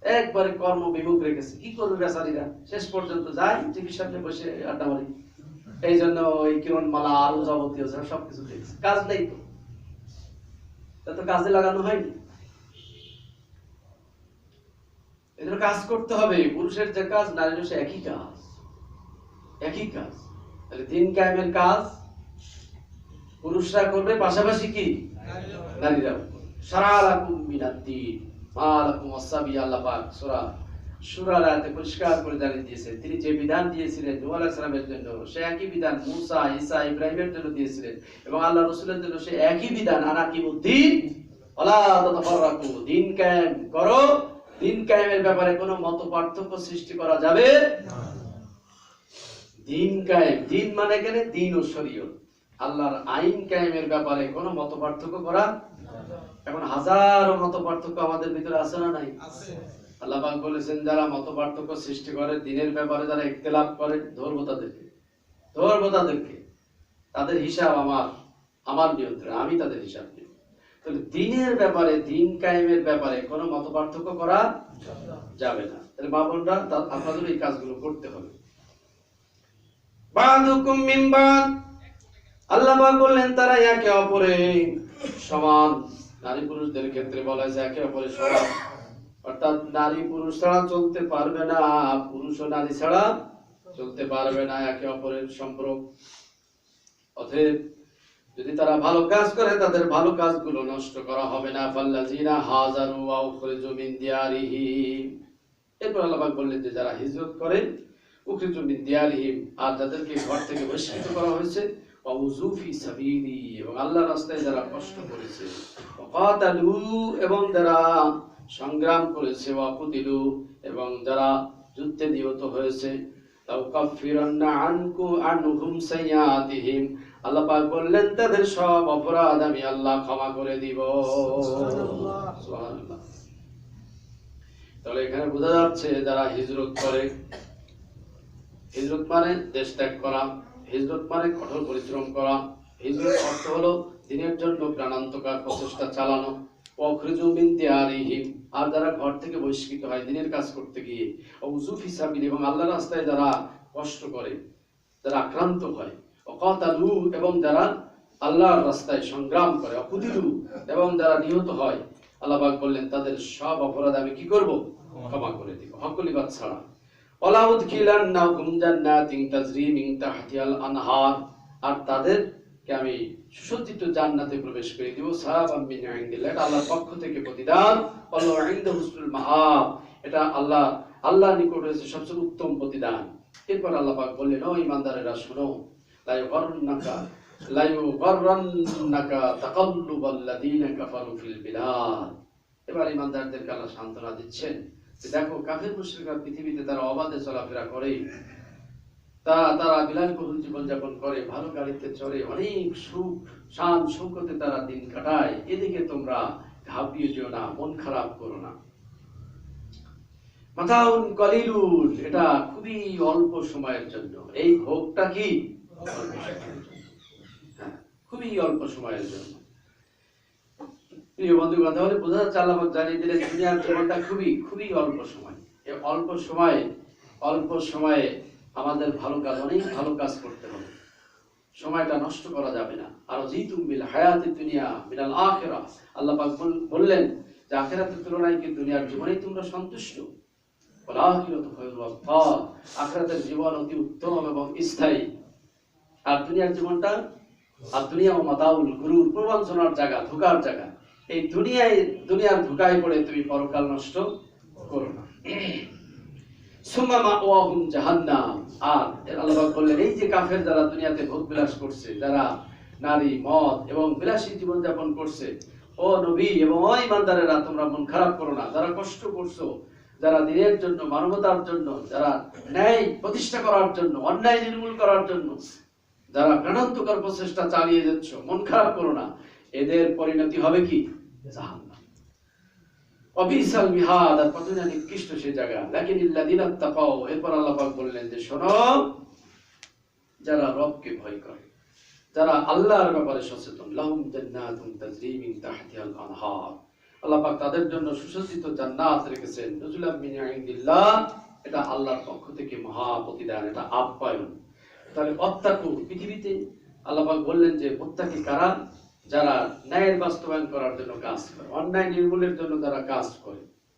একবারে কর্ম বিমুখ রেখেছি। কি করবে বেচারীরা? শেষ পর্যন্ত যাই টিভির সামনে বসে আড্ডা মারি। এই জন্য ওই কিরণমালা আরো যাবতীয় সবকিছু দেখছি, কাজ নেই তো, তা তো কাজে লাগানো হয়নি। এদের কাজ করতে হবে। পুরুষের যে কাজ নারীর সে একই কাজ, একই কাজ। তাহলে দিন কায়েমের কাজ পুরুষরা করবে, পাশাপাশি কি নারীরা। সারা লাকুম মিনাদ্দিন মা লাকুম ওয়াসাবি। আল্লাহ পাক সূরা সূরার আয়াতে পরিষ্কার করে জানিয়ে দিয়েছেন, তিনি যে বিধান দিয়েছিলেন নূহ আলাইহিস সালামের জন্য সে একই বিধান মুসা, ঈসা, ইব্রাহিমের জন্য দিয়েছিলেন, এবং আল্লাহ রাসূলের জন্য সে একই বিধান। আনাকিমুদ্দিন ওয়ালা তাতাফাররাকু, দিন কায়েম করো। দিন কায়েমের ব্যাপারে কোনো মত পার্থক্য সৃষ্টি করা যাবে না। দিন কায়েম, দিন মানে এখানে দিন ও শরীয়ত, আল্লাহর আইন কায়েমের ব্যাপারে কোনো মত পার্থক্য করা। এখন হাজারো মত পার্থক্য আমাদের ভিতরে আছে না নাই? আল্লাহ পাক বলেছেন, যারা মত পার্থক্য সৃষ্টি করে দিনের ব্যাপারে, যারা ইখতিলাফ করে, ধরবো তাদেরকে, ধরবো তাদেরকে। তাদের হিসাব আমার নিয়ন্ত্রণে, আমি তাদের হিসাব নিব। তাহলে দিনের ব্যাপারে, দিন কায়েমের ব্যাপারে কোনো মতপার্থক্য করা যাবে না। তাহলে মা বোনরা আপনাদের এই কাজগুলো করতে হবে। বাদুকুম মিন বাদ, আল্লাহ পাক বললেন তারা একে অপরে সমান। নারী পুরুষদের ক্ষেত্রে বলা যায় একে অপরে সমান, অর্থাৎ নারী পুরুষ ছাড়া চলতে পারবে না, পুরুষ ও নারী ছাড়া চলতে পারবে না, একে অপরের সম্পর্ক। অতএব যদি তারা ভালো কাজ করে তাদের ভালো কাজগুলো নষ্ট করা হবে না। ফাল্লাযিনা হাজারু ওয়া উখরিজু মিন দিয়ারিহিম, এরপর আল্লাহ পাক বললেন যে যারা হিজরত করে, উখরিজু মিন দিয়ারিহিম, আর যাদেরকে ঘর থেকে বহিষ্কৃত করা হয়েছে, ওয়া উযু ফি সাবিলি, এবং আল্লাহর রাস্তায় যারা কষ্ট করেছে, ওয়া কাতালু, এবং যারা সংগ্রাম করেছে, ওয়া কুতিলু, এবং যারা যুদ্ধে নিহত হয়েছে, লাউকাফিরান্না আনহুম সাইয়্যাতিহিম, আল্লাহ পাক বললেন তাদের সব অপরাধ আমি আল্লাহ ক্ষমা করে দিব। সুবহানাল্লাহ। তাহলে এখানে বোঝা যাচ্ছে যারা হিজরত করে, হিজরত মানে দেশ ত্যাগ করা, হিজরত মানে কঠোর পরিশ্রম করা, হিজরত অর্থ হলো দিনের জন্য প্রাণান্তকার প্রচেষ্টা চালানো। উখরিজু মিন দিয়ারিহিম, আর যারা ঘর থেকে বহিষ্কৃত হয় দিনের কাজ করতে গিয়ে, উযু ফি সাবিলি, এবং আল্লাহর রাস্তায় যারা কষ্ট করে, যারা আক্রান্ত হয়, ওয়াকাতালু, এবং যারা আল্লাহর রাস্তায় সংগ্রাম করে, ওয়াকুতিলু, এবং যারা নিহত হয়, আল্লাহ পাক বললেন তাদের সব অপরাধ আমি কি করব? ক্ষমা করে দিব, হকলিবাদ ছাড়া। ওয়ালা উদখিলান্নাহুম জান্নাতিন তাজরি মিন তাহতিহাল আনহার, আর তাদেরকে আমি সুসজ্জিত জান্নাতে প্রবেশ করে দিব। সাহাবাম মিন ইনদিল্লাহ, এটা আল্লাহর পক্ষ থেকে প্রতিদান। আল্লাহু ইনদাহু হুসনুল মাআব, এটা আল্লাহর নিকট রয়েছে সবচেয়ে উত্তম প্রতিদান। এরপর আল্লাহ পাক বললেন, ও ঈমানদারেরা শোনো, লা ইউগাররান্নাকা তাকাল্লুবাল লাযিনা কাফারু ফিল বিলাদ। এবার ঈমানদারদেরকে আল্লাহ সান্ত্বনা দিচ্ছেন যে দেখো কাফের মুশরিকরা পৃথিবীতে তারা অবাধে চলাফেরা করে, তারা বিলাসবহুল জীবনযাপন করে, ভালো গাড়িতে চড়ে, অনেক সুখ শান শৌকতে তারা দিন কাটায়, এদিকে তোমরা ঘাবড়িয়ে যেও না, মন খারাপ করো না। মাতাউন কলিলুন, এটা খুবই অল্প সময়ের জন্য, এই ভোগটা কি খুবই অল্প সময়ের জন্য। প্রিয় বন্ধুগণ, তাহলে বোঝা যাচ্ছে আল্লাহ পাক জানিয়ে দিলেন দুনিয়ার জীবনটা খুবই খুবই অল্প সময়। এই অল্প সময়ে আমাদের ভালো কাজ, অনেক ভালো কাজ করতে হবে, সময়টা নষ্ট করা যাবে না। আর জিতুম বিল হায়াতিদ দুনিয়া মিনাল আখিরাহ, আল্লাহ পাক বললেন যে আখিরাতের তুলনায় কি দুনিয়ার জীবনেই তোমরা সন্তুষ্ট? ওয়াল আখিরাতু খায়রুল ওয়াবকা, আখিরাতের জীবন অতি উত্তম এবং স্থায়ী। আর দুনিয়ার জীবনটা, আর দুনিয়া ও মাতাউল গুরুর, প্রবঞ্চনার জায়গা, ধোঁকার জায়গা। এই দুনিয়ার ধোঁকায় পড়ে তুমি পরকাল নষ্ট করো না। সুম্মা মাওয়াহুম জাহান্নাম, আর আল্লাহ পাক বললেন এই যে কাফের যারা দুনিয়াতে ভোগ বিলাস করছে, যারা নারী মদ এবং বিলাসী জীবন যাপন করছে, ও নবী এবং ও ঈমানদারেরা তোমরা মন খারাপ করো না। যারা কষ্ট করছো, যারা দিনের জন্য, মানবতার জন্য, যারা ন্যায় প্রতিষ্ঠা করার জন্য, অন্যায় নির্মূল করার জন্য যারা প্রাণান্তকর প্রচেষ্টা চালিয়ে যাচ্ছ, মন খারাপ করো না, এদের পরিণতি হবে কি? জাহান্নাম। অবিসাল মিহাদ, আর কত না নিকৃষ্ট সে জায়গা। লাকিনিল্লাযিনা তাকাও, এরপর আল্লাহ পাক বললেন যে শোনো, যারা রবকে ভয় করে, যারা আল্লাহর ব্যাপারে সচেতন, লাহুম জান্নাতুন তাজরি মিন তাহতিহাল আনহার, আল্লাহ পাক তাদের জন্য সুসজ্জিত জান্নাত রেখেছেন। নুজুলাম মিন ইনদিল্লাহ, এটা আল্লাহর পক্ষ থেকে মহা প্রতিদান, এটা আপ্যায়ন। তাহলে অত্যাকু, পৃথিবীতে আল্লাহ পাক বললেন যে মুত্তাকি কারা? যারা ন্যায়ের বাস্তবায়ন করার জন্য কাজ করে, অন্যায় নির্মূলের জন্য যারা কাজ করে,